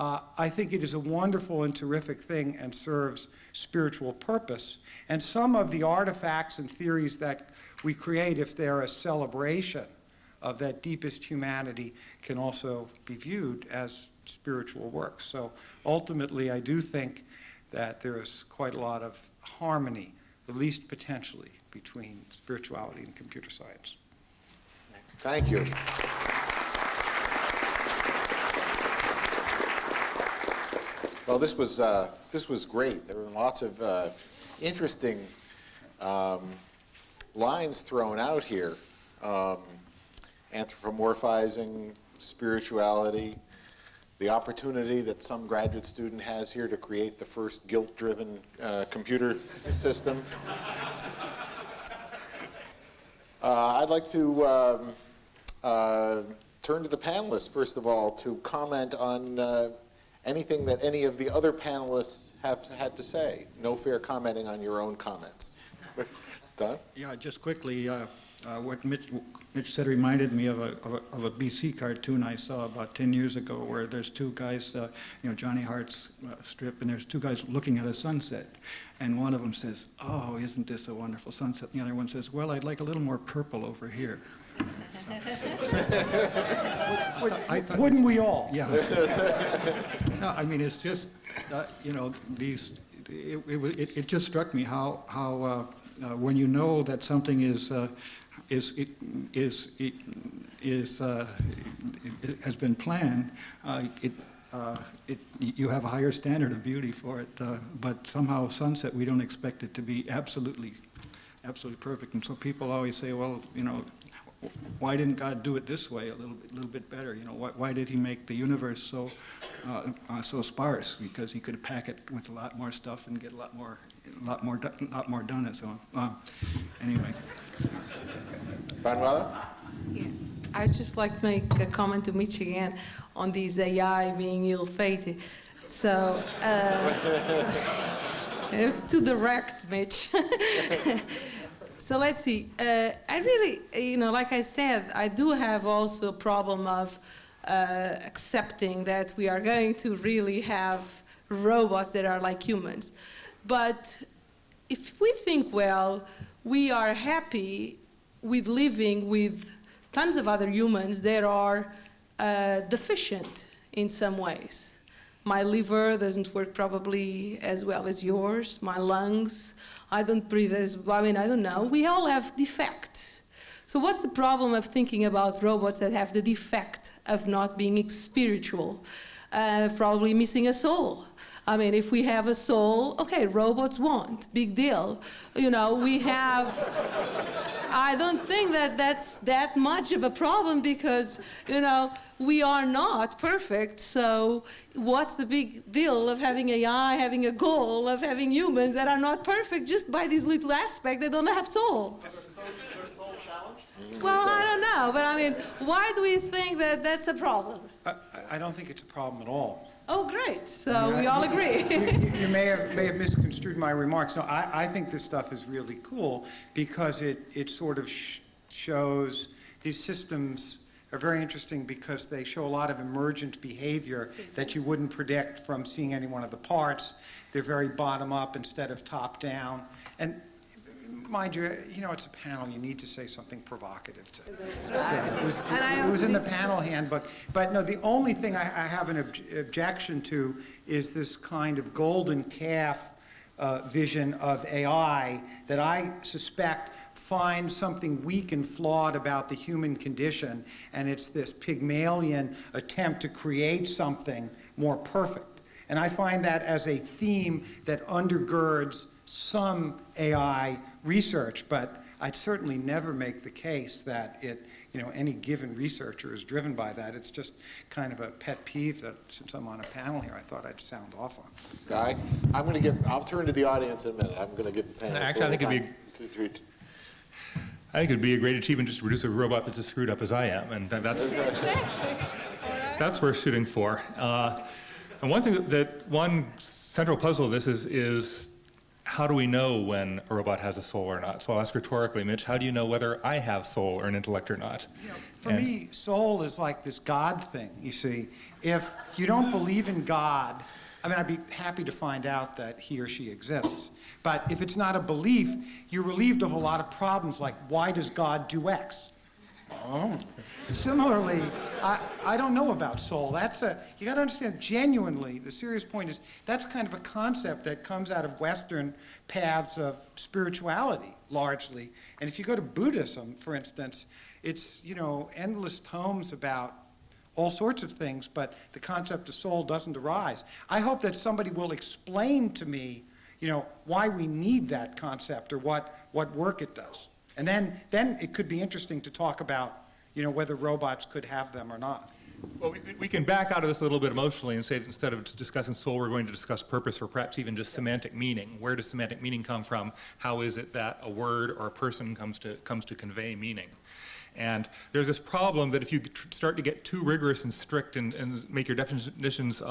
I think it is a wonderful and terrific thing and serves spiritual purpose. And some of the artifacts and theories that we create, if they're a celebration of that deepest humanity, can also be viewed as spiritual works. So ultimately, I do think that there is quite a lot of harmony, at least potentially, between spirituality and computer science. Thank you. Well, this was great. There were lots of interesting lines thrown out here. Anthropomorphizing spirituality, the opportunity that some graduate student has here to create the first guilt-driven computer system. I'd like to turn to the panelists, first of all, to comment on anything that any of the other panelists have had to say. No fair commenting on your own comments. Don? Yeah, just quickly, what Mitch said reminded me of a BC cartoon I saw about 10 years ago, where there's two guys, Johnny Hart's strip, and there's two guys looking at a sunset, and one of them says, "Oh, isn't this a wonderful sunset?" And the other one says, "Well, I'd like a little more purple over here." Wouldn't we all? Yeah. No, I mean, it's just, these. It just struck me how when you know that something has been planned, you have a higher standard of beauty for it. But somehow sunset, we don't expect it to be absolutely perfect. And so people always say, well, why didn't God do it this way a little bit better? Why did He make the universe so sparse? Because He could pack it with a lot more stuff and get a lot more done and so on. Anyway. Manuela? Yeah. I'd just like to make a comment to Mitch again on these AI being ill-fated. So, it was too direct, Mitch. So let's see. I really, like I said, I do have also a problem of accepting that we are going to really have robots that are like humans. But if we think, well, we are happy with living with tons of other humans that are deficient in some ways. My liver doesn't work probably as well as yours, my lungs, I don't breathe as well, I don't know. We all have defects. So what's the problem of thinking about robots that have the defect of not being spiritual? Probably missing a soul. If we have a soul, okay, robots won't, big deal. We have, I don't think that that's that much of a problem because, we are not perfect. So what's the big deal of having AI, having a goal, of having humans that are not perfect just by this little aspect? They don't have soul. Is their soul challenged? Well, I don't know, but why do we think that that's a problem? I don't think it's a problem at all. Oh, great. So we all agree. You may have misconstrued my remarks. No, I think this stuff is really cool because it sort of shows these systems are very interesting because they show a lot of emergent behavior that you wouldn't predict from seeing any one of the parts. They're very bottom up instead of top down. And mind you, it's a panel. You need to say something provocative to say. It was in the panel handbook. But no, the only thing I have an objection to is this kind of golden calf vision of AI that I suspect finds something weak and flawed about the human condition, and it's this Pygmalion attempt to create something more perfect. And I find that as a theme that undergirds some AI research, but I'd certainly never make the case that any given researcher is driven by that. It's just kind of a pet peeve that since I'm on a panel here, I thought I'd sound off on. Guy, I'll turn to the audience in a minute. I'm going to give the panel. Actually, I think it'd be a great achievement just to produce a robot that's as screwed up as I am, and that's worth shooting for. And one thing one central puzzle of this is how do we know when a robot has a soul or not? So I'll ask rhetorically, Mitch, how do you know whether I have soul or an intellect or not? For me, soul is like this God thing, you see. If you don't believe in God, I mean, I'd be happy to find out that he or she exists. But if it's not a belief, you're relieved of a lot of problems like, why does God do X? Oh. Similarly, I don't know about soul. You got to understand, genuinely, the serious point is that's kind of a concept that comes out of Western paths of spirituality, largely. And if you go to Buddhism, for instance, it's, endless tomes about all sorts of things, but the concept of soul doesn't arise. I hope that somebody will explain to me, why we need that concept or what work it does. And then it could be interesting to talk about, whether robots could have them or not. Well, we can back out of this a little bit emotionally and say that instead of discussing soul, we're going to discuss purpose or perhaps even just semantic meaning. Where does semantic meaning come from? How is it that a word or a person comes to convey meaning? And there's this problem that if you start to get too rigorous and strict and make your definitions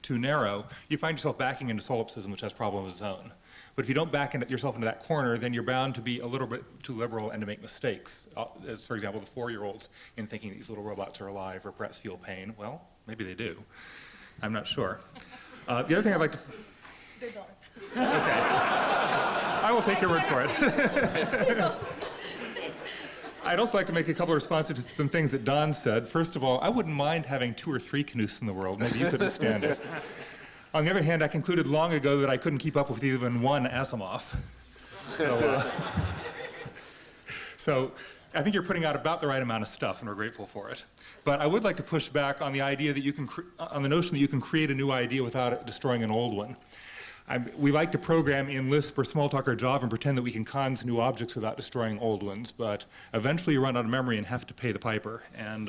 too narrow, you find yourself backing into solipsism, which has problems of its own. But if you don't back yourself into that corner, then you're bound to be a little bit too liberal and to make mistakes. As, for example, the 4-year-olds in thinking these little robots are alive or perhaps feel pain. Well, maybe they do. I'm not sure. The other thing I'd like to... They don't. Okay. I will take your word for it. I'd also like to make a couple of responses to some things that Don said. First of all, I wouldn't mind having 2 or 3 Knuths in the world. Maybe you couldn't stand it. On the other hand, I concluded long ago that I couldn't keep up with even one Asimov. So I think you're putting out about the right amount of stuff, and we're grateful for it. But I would like to push back on the idea that on the notion that you can create a new idea without destroying an old one. We like to program in Lisp or Smalltalk or Java and pretend that we can cons new objects without destroying old ones, but eventually you run out of memory and have to pay the piper. And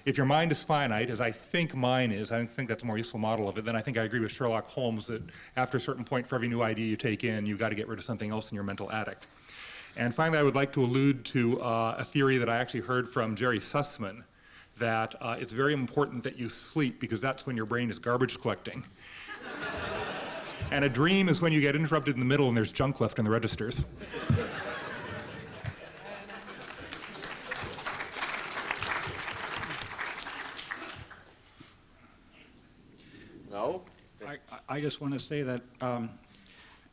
if your mind is finite, as I think mine is, I think that's a more useful model of it, then I think I agree with Sherlock Holmes that after a certain point, for every new idea you take in, you've got to get rid of something else in your mental attic. And finally, I would like to allude to a theory that I actually heard from Jerry Sussman, that it's very important that you sleep because that's when your brain is garbage collecting. And a dream is when you get interrupted in the middle and there's junk left in the registers. No? I just want to say that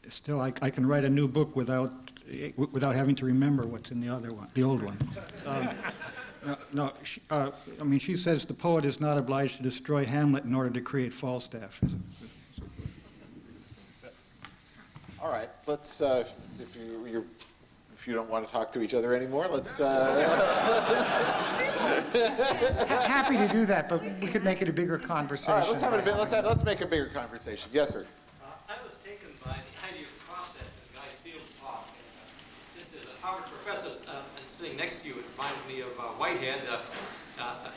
still I can write a new book without having to remember what's in the old one. She says the poet is not obliged to destroy Hamlet in order to create Falstaff. All right, let's, if you don't want to talk to each other anymore, let's... Happy to do that, but we could make it a bigger conversation. All right, let's make a bigger conversation. Yes, sir. I was taken by the idea of process in Guy Seale's talk. Since there's a Harvard professor sitting next to you, it reminds me of Whitehead.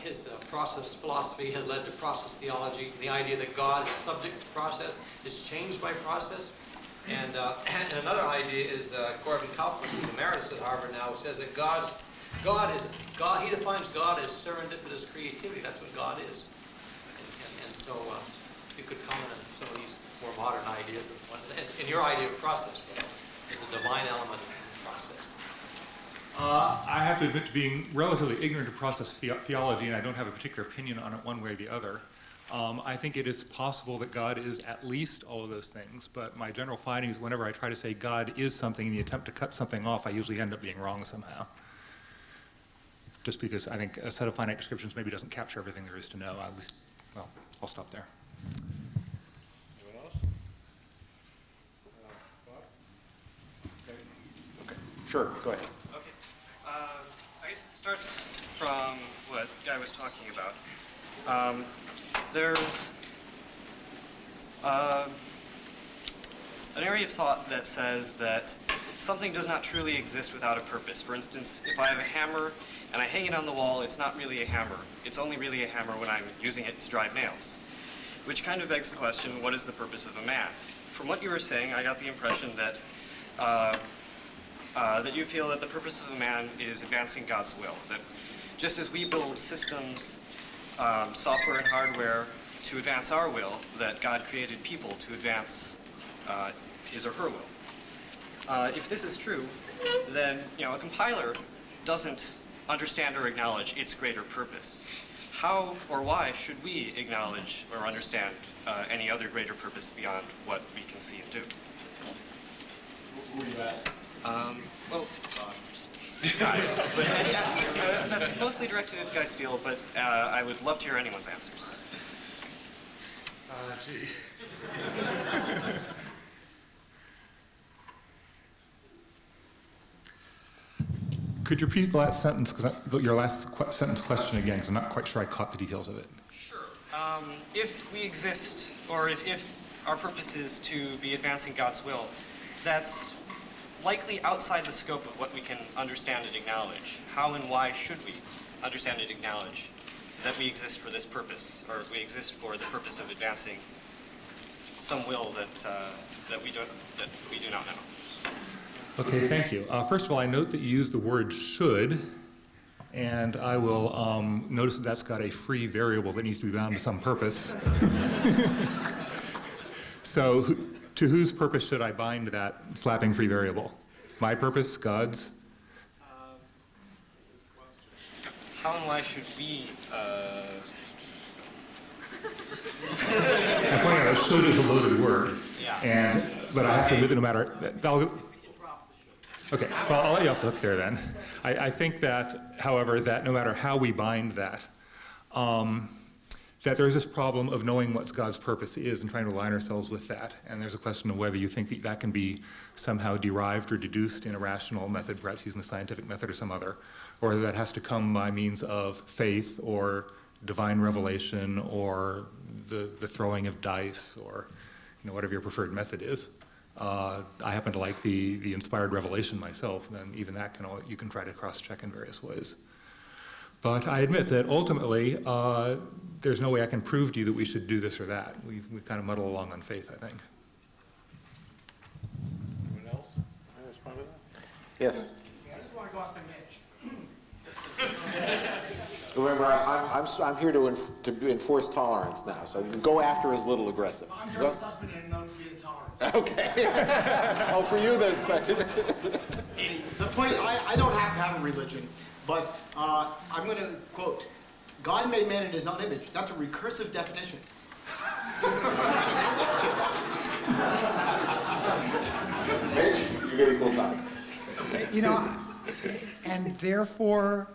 His process philosophy has led to process theology. The idea that God is subject to process is changed by process. And another idea is Corbin Kaufman, who's emeritus at Harvard now, who says that God. He defines God as serendipitous creativity. That's what God is. And so you could comment on some of these more modern ideas. And your idea of process is a divine element in the process. I have to admit to being relatively ignorant of process theology, and I don't have a particular opinion on it one way or the other. I think it is possible that God is at least all of those things, but my general finding is whenever I try to say God is something in the attempt to cut something off, I usually end up being wrong somehow. Just because I think a set of finite descriptions maybe doesn't capture everything there is to know. At least, well, I'll stop there. Anyone else? Bob? Okay. Sure, go ahead. Okay. I guess it starts from what Guy was talking about. There's an area of thought that says that something does not truly exist without a purpose. For instance, if I have a hammer and I hang it on the wall, it's not really a hammer. It's only really a hammer when I'm using it to drive nails. Which kind of begs the question, what is the purpose of a man? From what you were saying, I got the impression that that you feel that the purpose of a man is advancing God's will. That just as we build systems, software and hardware to advance our will, that God created people to advance his or her will. If this is true, then a compiler doesn't understand or acknowledge its greater purpose. How or why should we acknowledge or understand any other greater purpose beyond what we can see and do? Who are you asking? Well, that's mostly directed at Guy Steele, but I would love to hear anyone's answers. Gee. Could you repeat the last sentence, your last sentence question again, because I'm not quite sure I caught the details of it. Sure. If we exist, or if our purpose is to be advancing God's will, that's likely outside the scope of what we can understand and acknowledge. How and why should we understand and acknowledge that we exist for this purpose, or we exist for the purpose of advancing some will that we do not know? Okay, thank you. First of all, I note that you use the word should, and I will notice that that's got a free variable that needs to be bound to some purpose. So to whose purpose should I bind that flapping free variable? My purpose, God's? How and why should we... I'm pointing out should is a loaded word. Yeah. But I have to admit that no matter... Okay, well, I'll let you off the hook there then. I think that, however, that no matter how we bind that, that there's this problem of knowing what God's purpose is and trying to align ourselves with that. And there's a question of whether you think that that can be somehow derived or deduced in a rational method, perhaps using the scientific method or some other, or whether that has to come by means of faith or divine revelation or the throwing of dice or whatever your preferred method is. I happen to like the inspired revelation myself, and even that you can try to cross-check in various ways. But I admit that ultimately, there's no way I can prove to you that we should do this or that. We kind of muddle along on faith, I think. Anyone else? Respond to that? Yes. I just want to go off the Mitch. Remember, I'm here to enforce tolerance now, so go after is a little aggressive. I'm your husband and known to be intolerant. Okay. Oh, for you, there's... The point, I don't have to have a religion, but I'm going to quote, God made man in his own image. That's a recursive definition. Mitch, you get equal time. And therefore...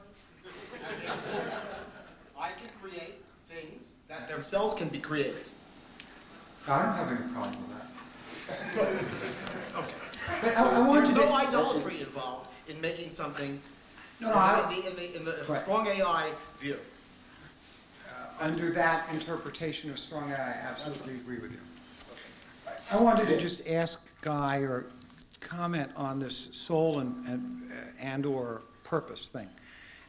I can create things that themselves can be creative. I don't have any problem with that. Okay. But I want There's you to... no idolatry involved in making something in the strong AI view. Under that interpretation of strong, I absolutely agree with you. I wanted to just ask Guy or comment on this soul and or purpose thing.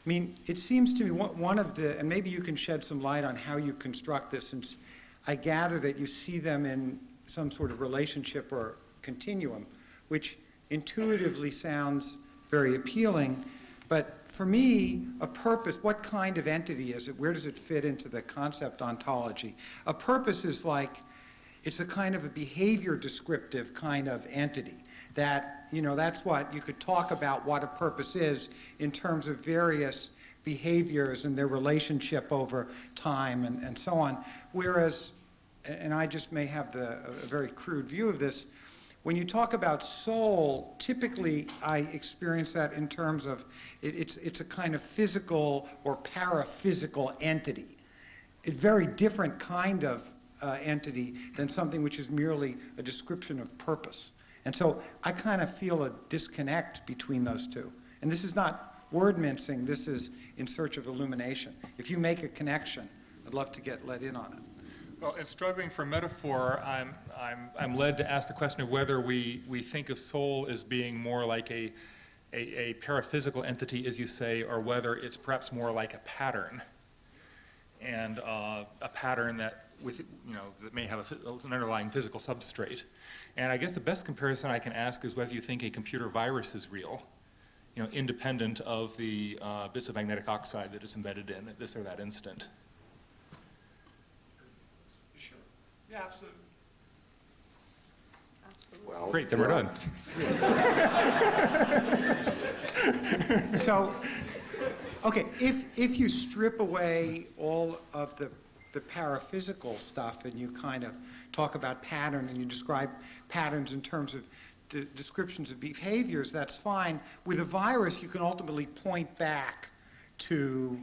I mean, it seems to me one of the, and maybe you can shed some light on how you construct this, since I gather that you see them in some sort of relationship or continuum, which intuitively sounds very appealing. But for me, a purpose, what kind of entity is it? Where does it fit into the concept ontology? A purpose is like, it's a kind of a behavior descriptive kind of entity. That, that's what you could talk about what a purpose is in terms of various behaviors and their relationship over time and so on. Whereas, and I just may have a very crude view of this, when you talk about soul, typically I experience that in terms of it's a kind of physical or paraphysical entity. A very different kind of entity than something which is merely a description of purpose. And so I kind of feel a disconnect between those two. And this is not word mincing, this is in search of illumination. If you make a connection, I'd love to get let in on it. Well, in struggling for metaphor, I'm led to ask the question of whether we think of soul as being more like a paraphysical entity, as you say, or whether it's perhaps more like a pattern, and a pattern that that may have an underlying physical substrate. And I guess the best comparison I can ask is whether you think a computer virus is real, independent of the bits of magnetic oxide that it's embedded in at this or that instant. Sure. Yeah, absolutely. Well, Great, then we're done. So, okay, if you strip away all of the paraphysical stuff and you kind of talk about pattern and you describe patterns in terms of descriptions of behaviors, that's fine. With a virus, you can ultimately point back to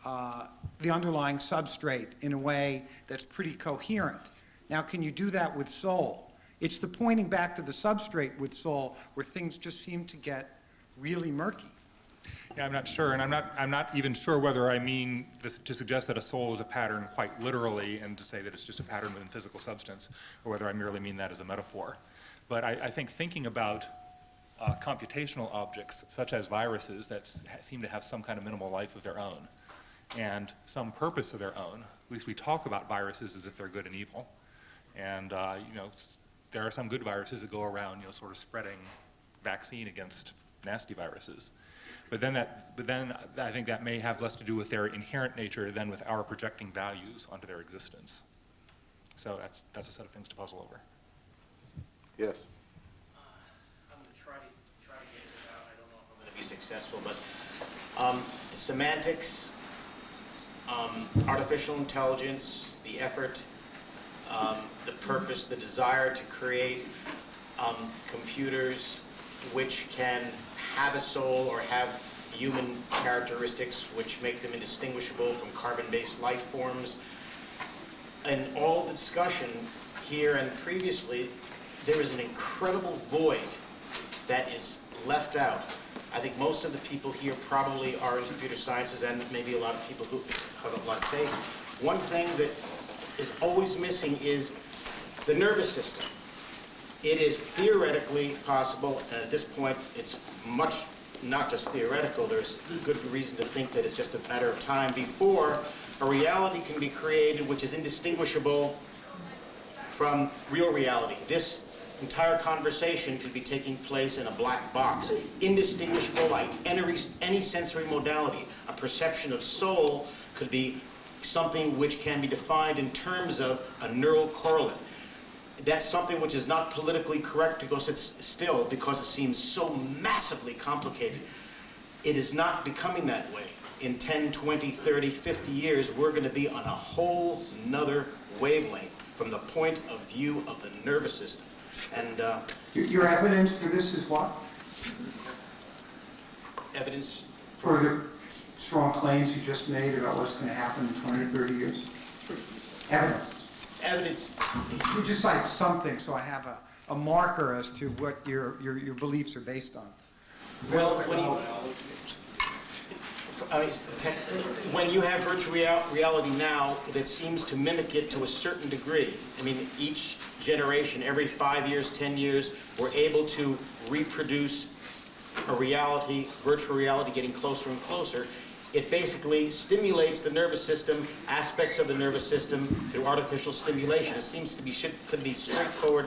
the underlying substrate in a way that's pretty coherent. Now, can you do that with soul? It's the pointing back to the substrate with soul where things just seem to get really murky. Yeah, I'm not sure, and I'm not even sure whether I mean this to suggest that a soul is a pattern quite literally and to say that it's just a pattern within physical substance, or whether I merely mean that as a metaphor. But I think thinking about computational objects, such as viruses that seem to have some kind of minimal life of their own, and some purpose of their own. At least we talk about viruses as if they're good and evil. And there are some good viruses that go around, sort of spreading vaccine against nasty viruses. But then I think that may have less to do with their inherent nature than with our projecting values onto their existence. So that's a set of things to puzzle over. Yes. I'm going to try to get this out. I don't know if I'm going to be successful, but semantics, artificial intelligence, the effort, the purpose, the desire to create computers which can have a soul or have human characteristics which make them indistinguishable from carbon-based life forms. In all the discussion here and previously, there is an incredible void that is left out. I think most of the people here probably are in computer sciences, and maybe a lot of people who have a lot of faith. One thing that is always missing is the nervous system. It is theoretically possible, and at this point it's much not just theoretical, there's good reason to think that it's just a matter of time before a reality can be created which is indistinguishable from real reality. This entire conversation could be taking place in a black box, indistinguishable by any sensory modality. A perception of soul could be something which can be defined in terms of a neural correlate. That's something which is not politically correct to go sit still because it seems so massively complicated. It is not becoming that way. In 10, 20, 30, 50 years, we're going to be on a whole nother wavelength from the point of view of the nervous system. And Your evidence for this is what? evidence For the strong claims you just made about what's going to happen in 20 or 30 years? Evidence. Evidence. You just cite something so I have a marker as to what your beliefs are based on. Well, when you have virtual reality now that seems to mimic it to a certain degree, I mean, each generation, every 5 years, 10 years, we're able to reproduce a reality, virtual reality getting closer and closer. It basically stimulates the nervous system, aspects of the nervous system through artificial stimulation. It seems to be, could be straightforward,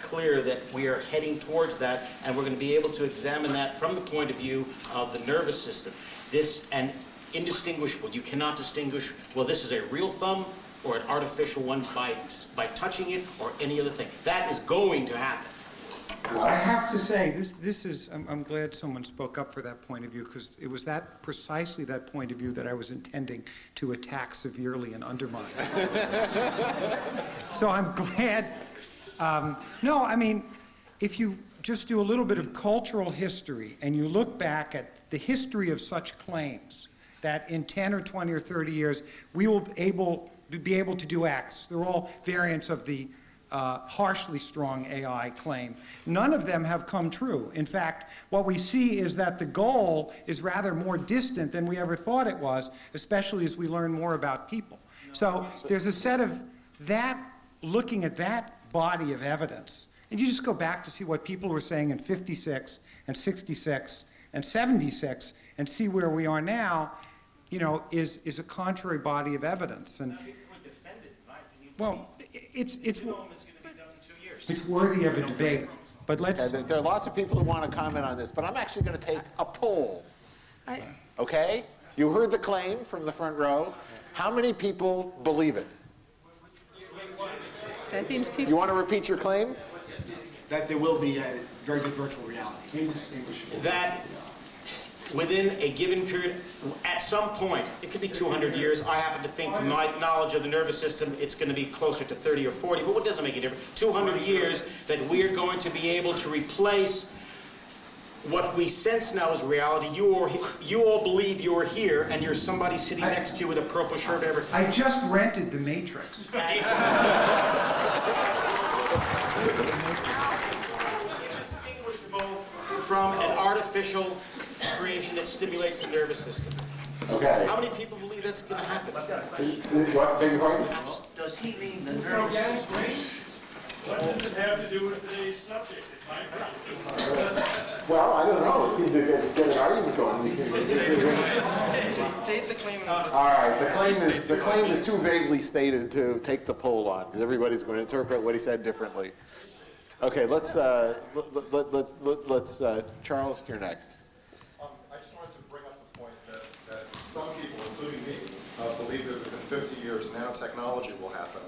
clear that we are heading towards that, and we're going to be able to examine that from the point of view of the nervous system. This, and indistinguishable. You cannot distinguish, well, this is a real thumb or an artificial one by touching it or any other thing. That is going to happen. Well, I have to say, this is, I'm glad someone spoke up for that point of view, because it was precisely that point of view that I was intending to attack severely and undermine. So I'm glad. No, I mean, if you just do a little bit of cultural history and you look back at the history of such claims, that in 10 or 20 or 30 years, we will be able to do X. They're all variants of the harshly strong AI claim. None of them have come true. In fact, what we see is that the goal is rather more distant than we ever thought it was, especially as we learn more about people. So there's a set of that, looking at that body of evidence, and you just go back to see what people were saying in 56 and 66 and 76 and see where we are now, is a contrary body of evidence. And well, it's worthy of a debate. But let's. There are lots of people who want to comment on this, but I'm actually going to take a poll. Okay? You heard the claim from the front row. How many people believe it? You want to repeat your claim? that there will be a very good virtual reality. Indistinguishable. That within a given period, at some point, it could be 200 years. I happen to think from my knowledge of the nervous system, it's going to be closer to 30 or 40, but what doesn't make a difference? 200 years that we're going to be able to replace what we sense now as reality. You all believe you're here, and you're somebody sitting next to you with a purple shirt or whatever. I just rented The Matrix. Indistinguishable from an artificial creation that stimulates the nervous system. Okay. How many people believe that's going to happen? What? Beg your pardon? Does he mean the Organic brain? What does this have to do with today's subject? It's my question. Well, I don't know. It seems to get an argument going. Just state the claim. All right. The claim is too vaguely stated to take the poll on, because everybody's going to interpret what he said differently. Okay. Let's Charles, you're next. I just wanted to bring up the point that some people, including me, believe that within 50 years nanotechnology will happen.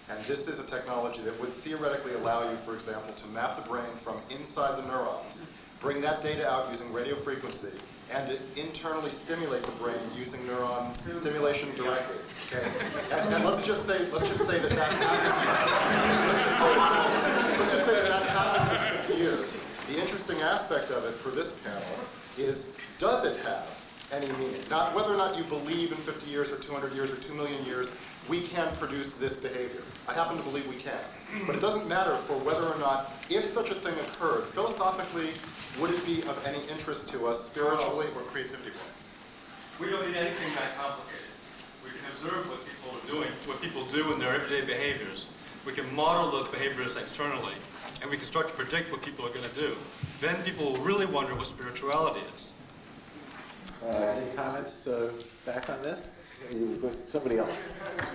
And this is a technology that would theoretically allow you, for example, to map the brain from inside the neurons, bring that data out using radio frequency, and internally stimulate the brain using neuron stimulation directly. Okay? And let's just say that happens. Let's just say that happens in 50 years. The interesting aspect of it for this panel is, does it have any meaning? Not whether or not you believe in 50 years or 200 years or 2 million years, we can produce this behavior. I happen to believe we can. But it doesn't matter for whether or not, if such a thing occurred, philosophically, would it be of any interest to us spiritually or creativity-wise? We don't need anything that complicated. We can observe what people are doing, what people do in their everyday behaviors. We can model those behaviors externally, and we can start to predict what people are going to do. Then people will really wonder what spirituality is. Any comments back on this? Somebody else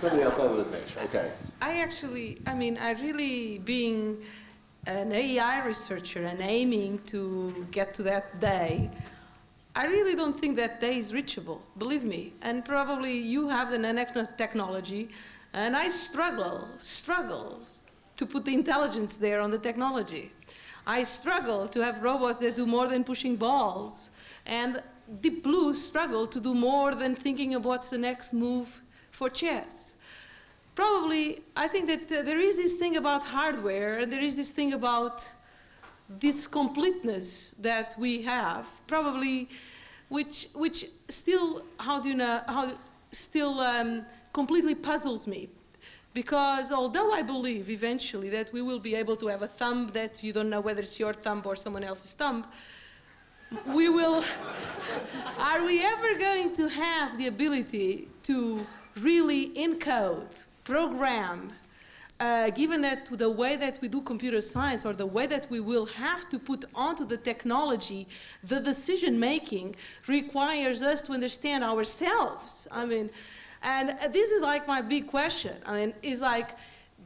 other than Mitch. Okay. I really, being an AI researcher and aiming to get to that day, I really don't think that day is reachable, believe me. And probably you have the nanotechnology, and I struggle to put the intelligence there on the technology. I struggle to have robots that do more than pushing balls. And Deep Blue struggle to do more than thinking of what's the next move for chess. Probably, I think that there is this thing about hardware, and there is this thing about this completeness that we have, probably, which still, completely puzzles me. Because although I believe eventually that we will be able to have a thumb that you don't know whether it's your thumb or someone else's thumb, are we ever going to have the ability to really encode, program, given that the way that we do computer science, or the way that we will have to put onto the technology, the decision making requires us to understand ourselves. And this is like my big question. It's like,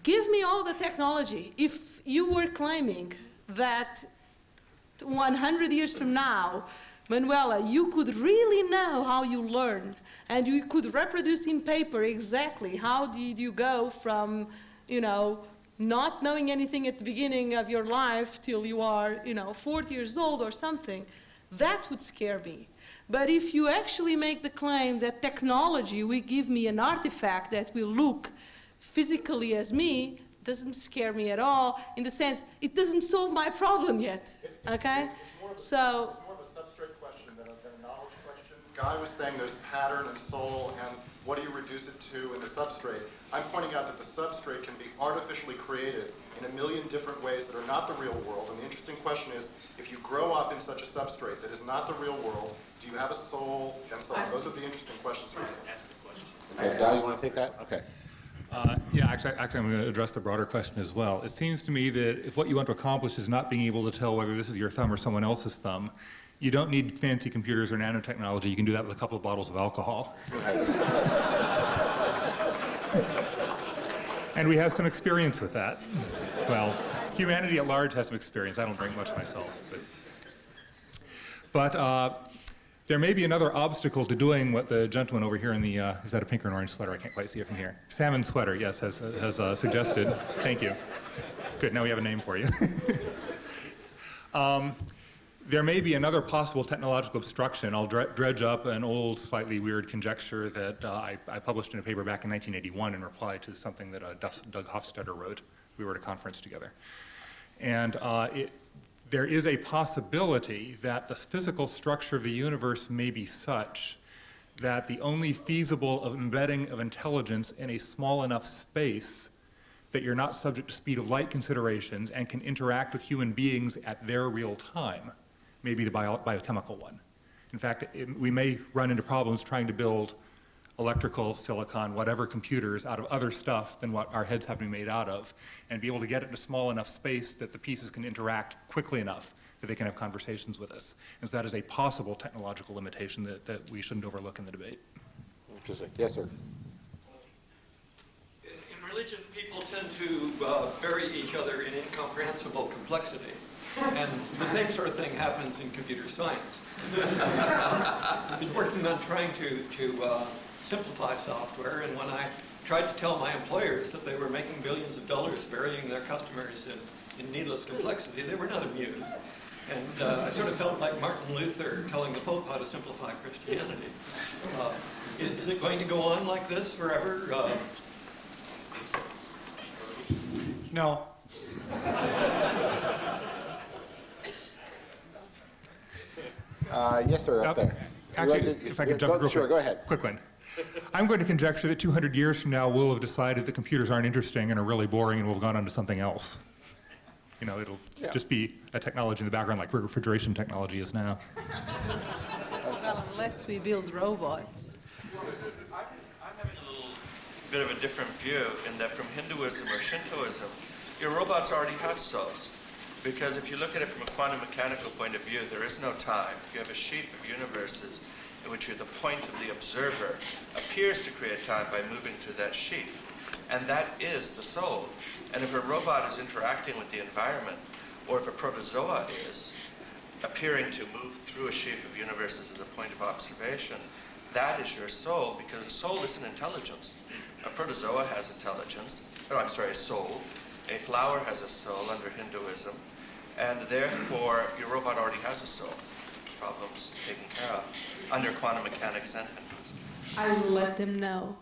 give me all the technology. If you were claiming that 100 years from now, Manuela, you could really know how you learn, and you could reproduce in paper exactly how did you go from, not knowing anything at the beginning of your life till you are, 40 years old or something, that would scare me. But if you actually make the claim that technology will give me an artifact that will look physically as me, doesn't scare me at all, in the sense, it doesn't solve my problem yet, okay? It's more of a substrate question than a knowledge question. Guy was saying there's pattern and soul, and what do you reduce it to in the substrate? I'm pointing out that the substrate can be artificially created in a million different ways that are not the real world, and the interesting question is, if you grow up in such a substrate that is not the real world, do you have a soul, and so on? Those are the interesting questions for me. That's the question. Okay, Guy, you want to take that? Okay. Actually, I'm going to address the broader question as well. It seems to me that if what you want to accomplish is not being able to tell whether this is your thumb or someone else's thumb, you don't need fancy computers or nanotechnology. You can do that with a couple of bottles of alcohol. And we have some experience with that. Well, humanity at large has some experience. I don't drink much myself. But there may be another obstacle to doing what the gentleman over here in the, is that a pink or an orange sweater? I can't quite see it from here. Salmon sweater, yes, has suggested. Thank you. Good, now we have a name for you. There may be another possible technological obstruction. I'll dredge up an old, slightly weird conjecture that I published in a paper back in 1981 in reply to something that Doug Hofstadter wrote. We were at a conference together. And there is a possibility that the physical structure of the universe may be such that the only feasible embedding of intelligence in a small enough space that you're not subject to speed of light considerations and can interact with human beings at their real time, may be the biochemical one. In fact, we may run into problems trying to build electrical, silicon, whatever computers out of other stuff than what our heads have been made out of, and be able to get it in a small enough space that the pieces can interact quickly enough that they can have conversations with us. And so that is a possible technological limitation that we shouldn't overlook in the debate. Interesting. Yes, sir. In religion, people tend to bury each other in incomprehensible complexity. And the same sort of thing happens in computer science. I've been working on trying to simplify software, and when I tried to tell my employers that they were making billions of dollars burying their customers in needless complexity, they were not amused. And I sort of felt like Martin Luther telling the Pope how to simplify Christianity. Is it going to go on like this forever? No. Yes, sir, up there. Actually, if I could jump real Sure, quick. go ahead. Quick one. I'm going to conjecture that 200 years from now, we'll have decided that computers aren't interesting and are really boring, and we'll have gone on to something else. You know, it'll just be a technology in the background like refrigeration technology is now. Well, unless we build robots. I'm having a little bit of a different view in that from Hinduism or Shintoism, your robots already have souls. Because if you look at it from a quantum mechanical point of view, there is no time. You have a sheaf of universes in which the point of the observer appears to create time by moving through that sheaf. And that is the soul. And if a robot is interacting with the environment, or if a protozoa is appearing to move through a sheaf of universes as a point of observation, that is your soul, because a soul isn't intelligence. A protozoa has intelligence, a soul. A flower has a soul under Hinduism, and therefore your robot already has a soul. Problems taken care of under quantum mechanics and Hinduism. I will let them know.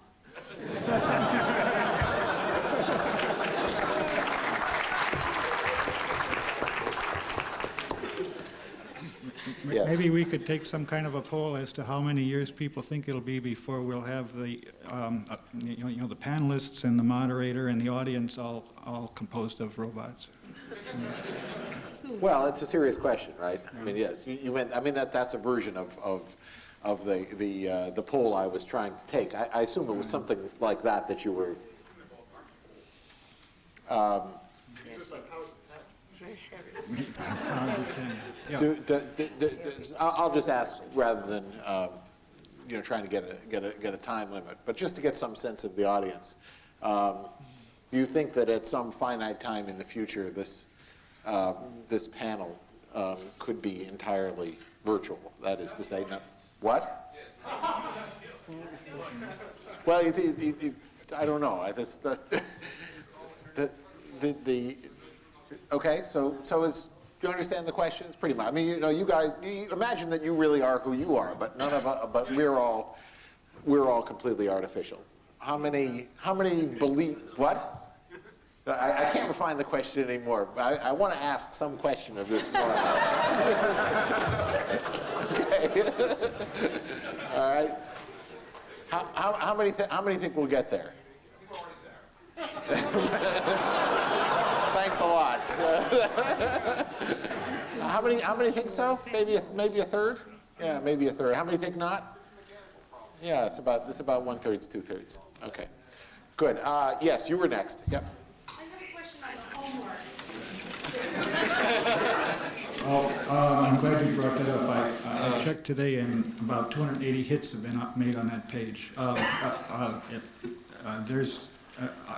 Yes. Maybe we could take some kind of a poll as to how many years people think it'll be before we'll have the, the panelists and the moderator and the audience all composed of robots. Well, it's a serious question, right? I mean, yes. You meant. I mean, that's a version of the poll I was trying to take. I assume it was something like that you were. I'll just ask rather than trying to get a time limit, but just to get some sense of the audience. Do you think that at some finite time in the future, this panel could be entirely virtual? That is to say, no. What? Well, I don't know. Okay, so do you understand the question? It's pretty much. I mean, you guys, you imagine that you really are who you are, but but we're all completely artificial. How many believe what? I can't refine the question anymore. I want to ask some question of this more. Okay. All right. How many think we'll get there? Thanks a lot. How many think so? Maybe a third? Yeah, maybe a third. How many think not? Yeah, it's about 1/3, 2/3. Okay. Good. Yes, you were next. Yep. I have a question on the homework. I'm glad you brought that up. I checked today, and about 280 hits have been made on that page.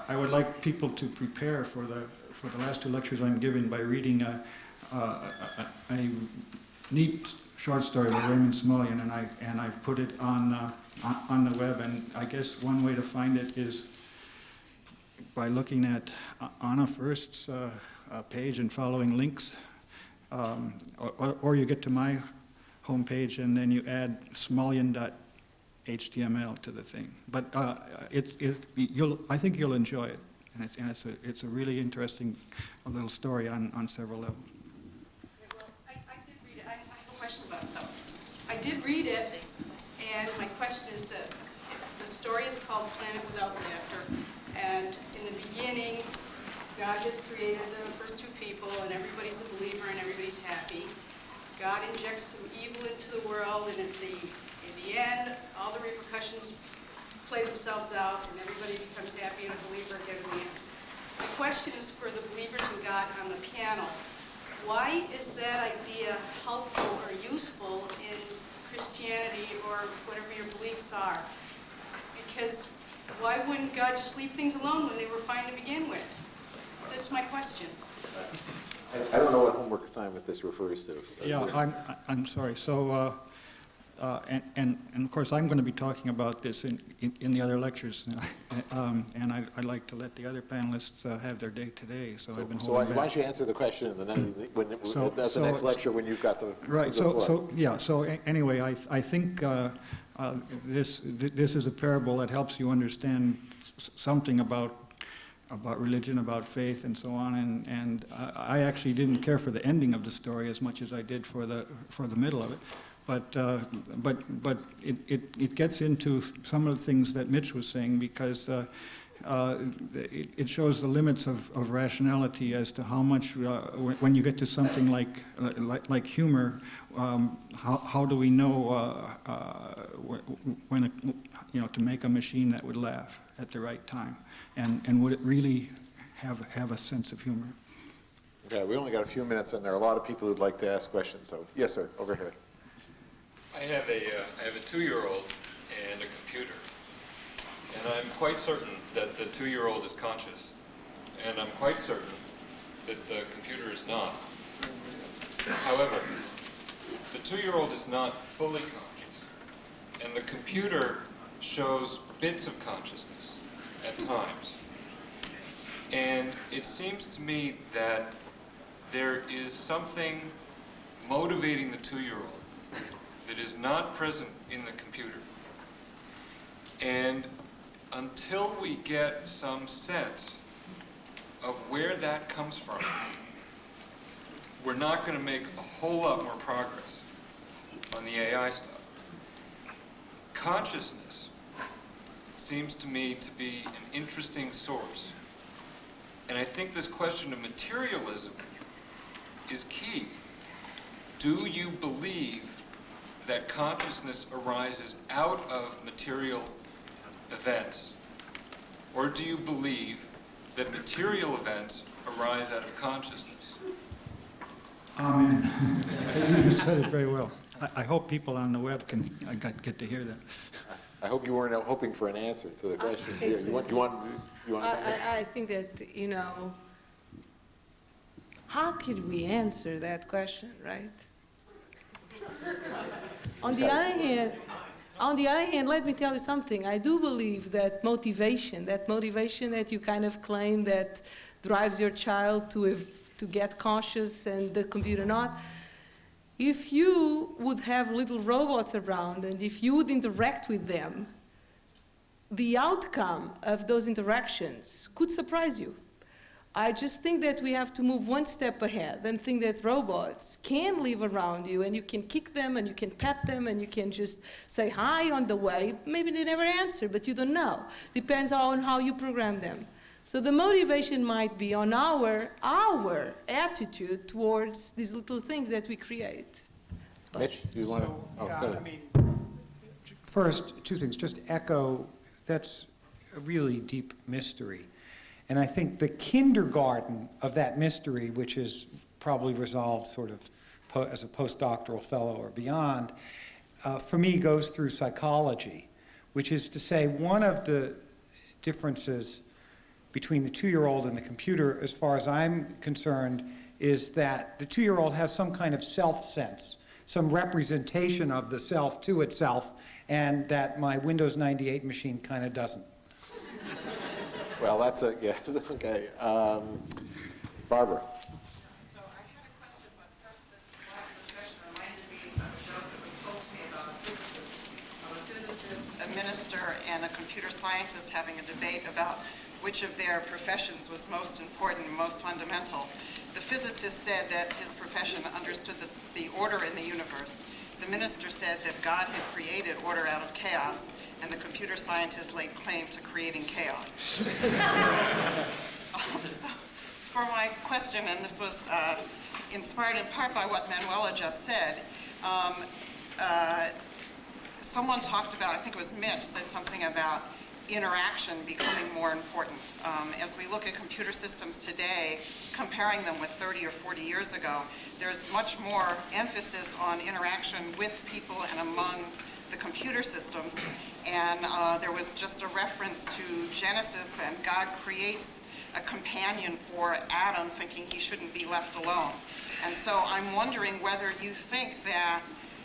I would like people to prepare for the last two lectures I'm giving by reading a neat short story by Raymond Smullyan, and I put it on the web. And I guess one way to find it is by looking at Anna First's page and following links. or you get to my homepage and then you add smulyan.html to the thing. But I think you'll enjoy it, and it's a really interesting little story on several levels. Well, I did read it. I have a question about it, though. I did read it, and my question is this. The story is called Planet Without Laughter, and in the beginning, God has created the first two people, and everybody's a believer, and everybody's happy. God injects some evil into the world, and in the end, all the repercussions play themselves out, and everybody becomes happy and a believer again in the end. The question is for the believers in God on the panel. Why is that idea helpful or useful in Christianity or whatever your beliefs are? Because why wouldn't God just leave things alone when they were fine to begin with? That's my question. I don't know what homework assignment this refers to. Yeah, I'm sorry. So, and of course, I'm going to be talking about this in the other lectures, and I'd like to let the other panelists have their day today. So I've been holding why back. don't you answer the question, and then at the next lecture when you've got the right. the floor. So anyway, I think this is a parable that helps you understand something about religion, about faith, and so on. And I actually didn't care for the ending of the story as much as I did for the middle of it. But it gets into some of the things that Mitch was saying, because it shows the limits of rationality as to how much when you get to something like humor, how do we know when to make a machine that would laugh at the right time, and would it really have a sense of humor? Okay, we only got a few minutes, and there are a lot of people who'd like to ask questions. So yes, sir, over here. I have a 2-year-old and a computer, and I'm quite certain that the 2-year-old is conscious, and I'm quite certain that the computer is not. However, the 2-year-old is not fully conscious, and the computer shows bits of consciousness at times. And it seems to me that there is something motivating the 2-year-old that is not present in the computer. And until we get some sense of where that comes from, we're not going to make a whole lot more progress on the AI stuff. Consciousness seems to me to be an interesting source. And I think this question of materialism is key. Do you believe that consciousness arises out of material events? Or do you believe that material events arise out of consciousness? Amen. You said it very well. I hope people on the web can get to hear that. I hope you weren't hoping for an answer to the question. Yeah, you want I think that, how could we answer that question, right? On the other hand, let me tell you something. I do believe that motivation that you kind of claim that drives your child to get conscious and the computer not, if you would have little robots around and if you would interact with them, the outcome of those interactions could surprise you. I just think that we have to move one step ahead and think that robots can live around you and you can kick them and you can pet them and you can just say hi on the way. Maybe they never answer, but you don't know. Depends on how you program them. So the motivation might be on our attitude towards these little things that we create. Mitch, do you want to? Oh, yeah, go ahead. I mean, first, two things. Just echo, that's a really deep mystery. And I think the kindergarten of that mystery, which is probably resolved sort of as a postdoctoral fellow or beyond, for me goes through psychology, which is to say one of the differences between the 2-year-old and the computer, as far as I'm concerned, is that the 2-year-old has some kind of self-sense, some representation of the self to itself, and that my Windows 98 machine kind of doesn't. Well, that's a, yes, okay. Barbara. So I had a question, but first computer scientists having a debate about which of their professions was most important and most fundamental. The physicist said that his profession understood the order in the universe. The minister said that God had created order out of chaos, and the computer scientist laid claim to creating chaos. So for my question, and this was inspired in part by what Manuela just said, someone talked about, I think it was Mitch, said something about interaction becoming more important. As we look at computer systems today, comparing them with 30 or 40 years ago, there's much more emphasis on interaction with people and among the computer systems. And there was just a reference to Genesis, and God creates a companion for Adam, thinking he shouldn't be left alone. And so I'm wondering whether you think that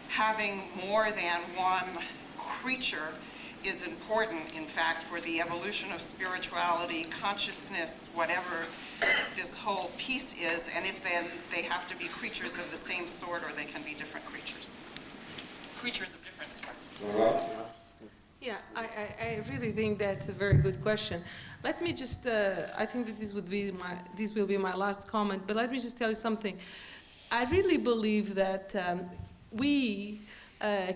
having more than one creature is important, in fact, for the evolution of spirituality, consciousness, whatever this whole piece is, and if then they have to be creatures of the same sort or they can be different creatures. Creatures of different sorts. Yeah, I really think that's a very good question. Let me just, I think that this will be my last comment, but let me just tell you something. I really believe that we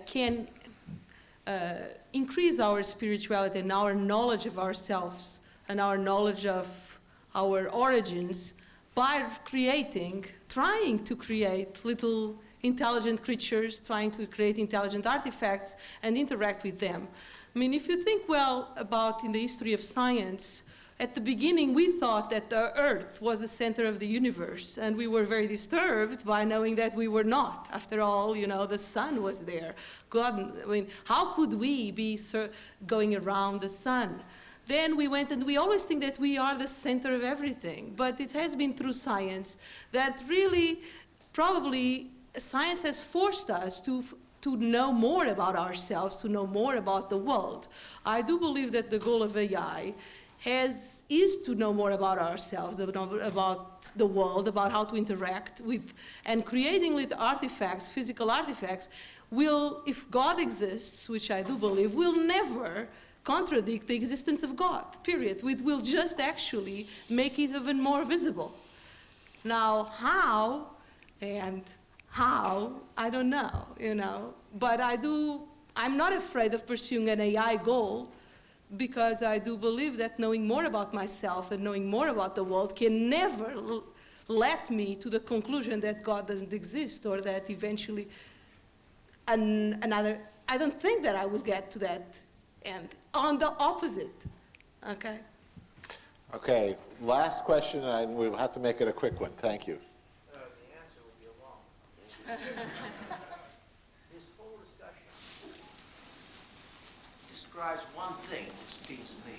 can increase our spirituality and our knowledge of ourselves and our knowledge of our origins by trying to create little intelligent creatures, trying to create intelligent artifacts and interact with them. I mean, if you think well about in the history of science, at the beginning we thought that the Earth was the center of the universe, and we were very disturbed by knowing that we were not. After all, you know, the sun was there. God, I mean, how could we be going around the sun? Then we went, and we always think that we are the center of everything, but it has been through science that really, probably, science has forced us to know more about ourselves, to know more about the world. I do believe that the goal of AI is to know more about ourselves, about the world, about how to interact with, and creating little artifacts, physical artifacts, will, if God exists, which I do believe, will never contradict the existence of God, period. It will just actually make it even more visible. Now, how, I don't know, you know, but I'm not afraid of pursuing an AI goal, because I do believe that knowing more about myself and knowing more about the world can never lead me to the conclusion that God doesn't exist, or that eventually I don't think that I will get to that end. On the opposite, okay? Okay, last question, and we'll have to make it a quick one. Thank you. The answer will be a long one. This whole discussion describes one thing that speaks to me.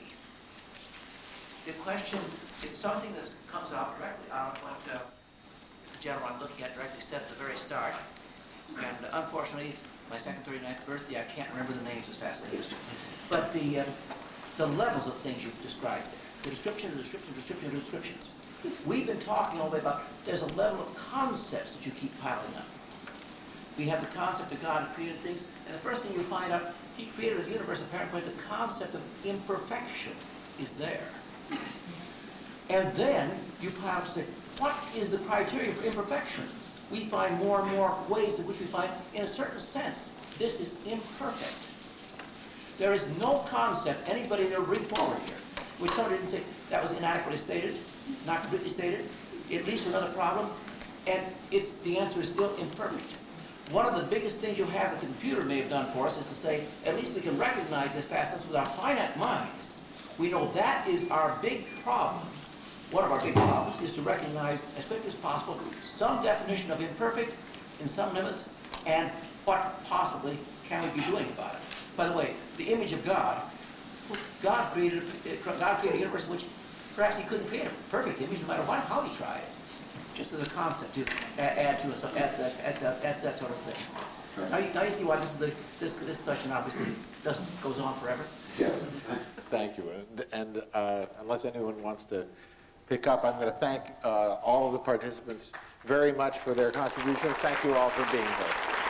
The question, it's something that comes out directly out of what the gentleman I'm looking at directly said at the very start. And unfortunately, my second 39th birthday, I can't remember the names as fast as I used to. But the levels of things you've described there, the descriptions. We've been talking all the way about, there's a level of concepts that you keep piling up. We have the concept that God created things, and the first thing you find out, he created a universe apparently the concept of imperfection is there. And then you pile up and say, what is the criteria for imperfection? We find more and more ways in which we find, in a certain sense, this is imperfect. There is no concept anybody ever bring forward here which somebody didn't say that was inadequately stated, not completely stated, it leads to another problem, and the answer is still imperfect. One of the biggest things you have that the computer may have done for us is to say, at least we can recognize this fastness with our finite minds. We know that is our big problem. One of our big problems is to recognize as quickly as possible some definition of imperfect in some limits, and what possibly can we be doing about it. By the way, the image of God, God created a universe in which perhaps he couldn't create a perfect image no matter how he tried. Just as a concept to add to that sort of thing. Sure. Now you see why this question obviously goes on forever. Yes. Thank you. And unless anyone wants to pick up, I'm going to thank all of the participants very much for their contributions. Thank you all for being here.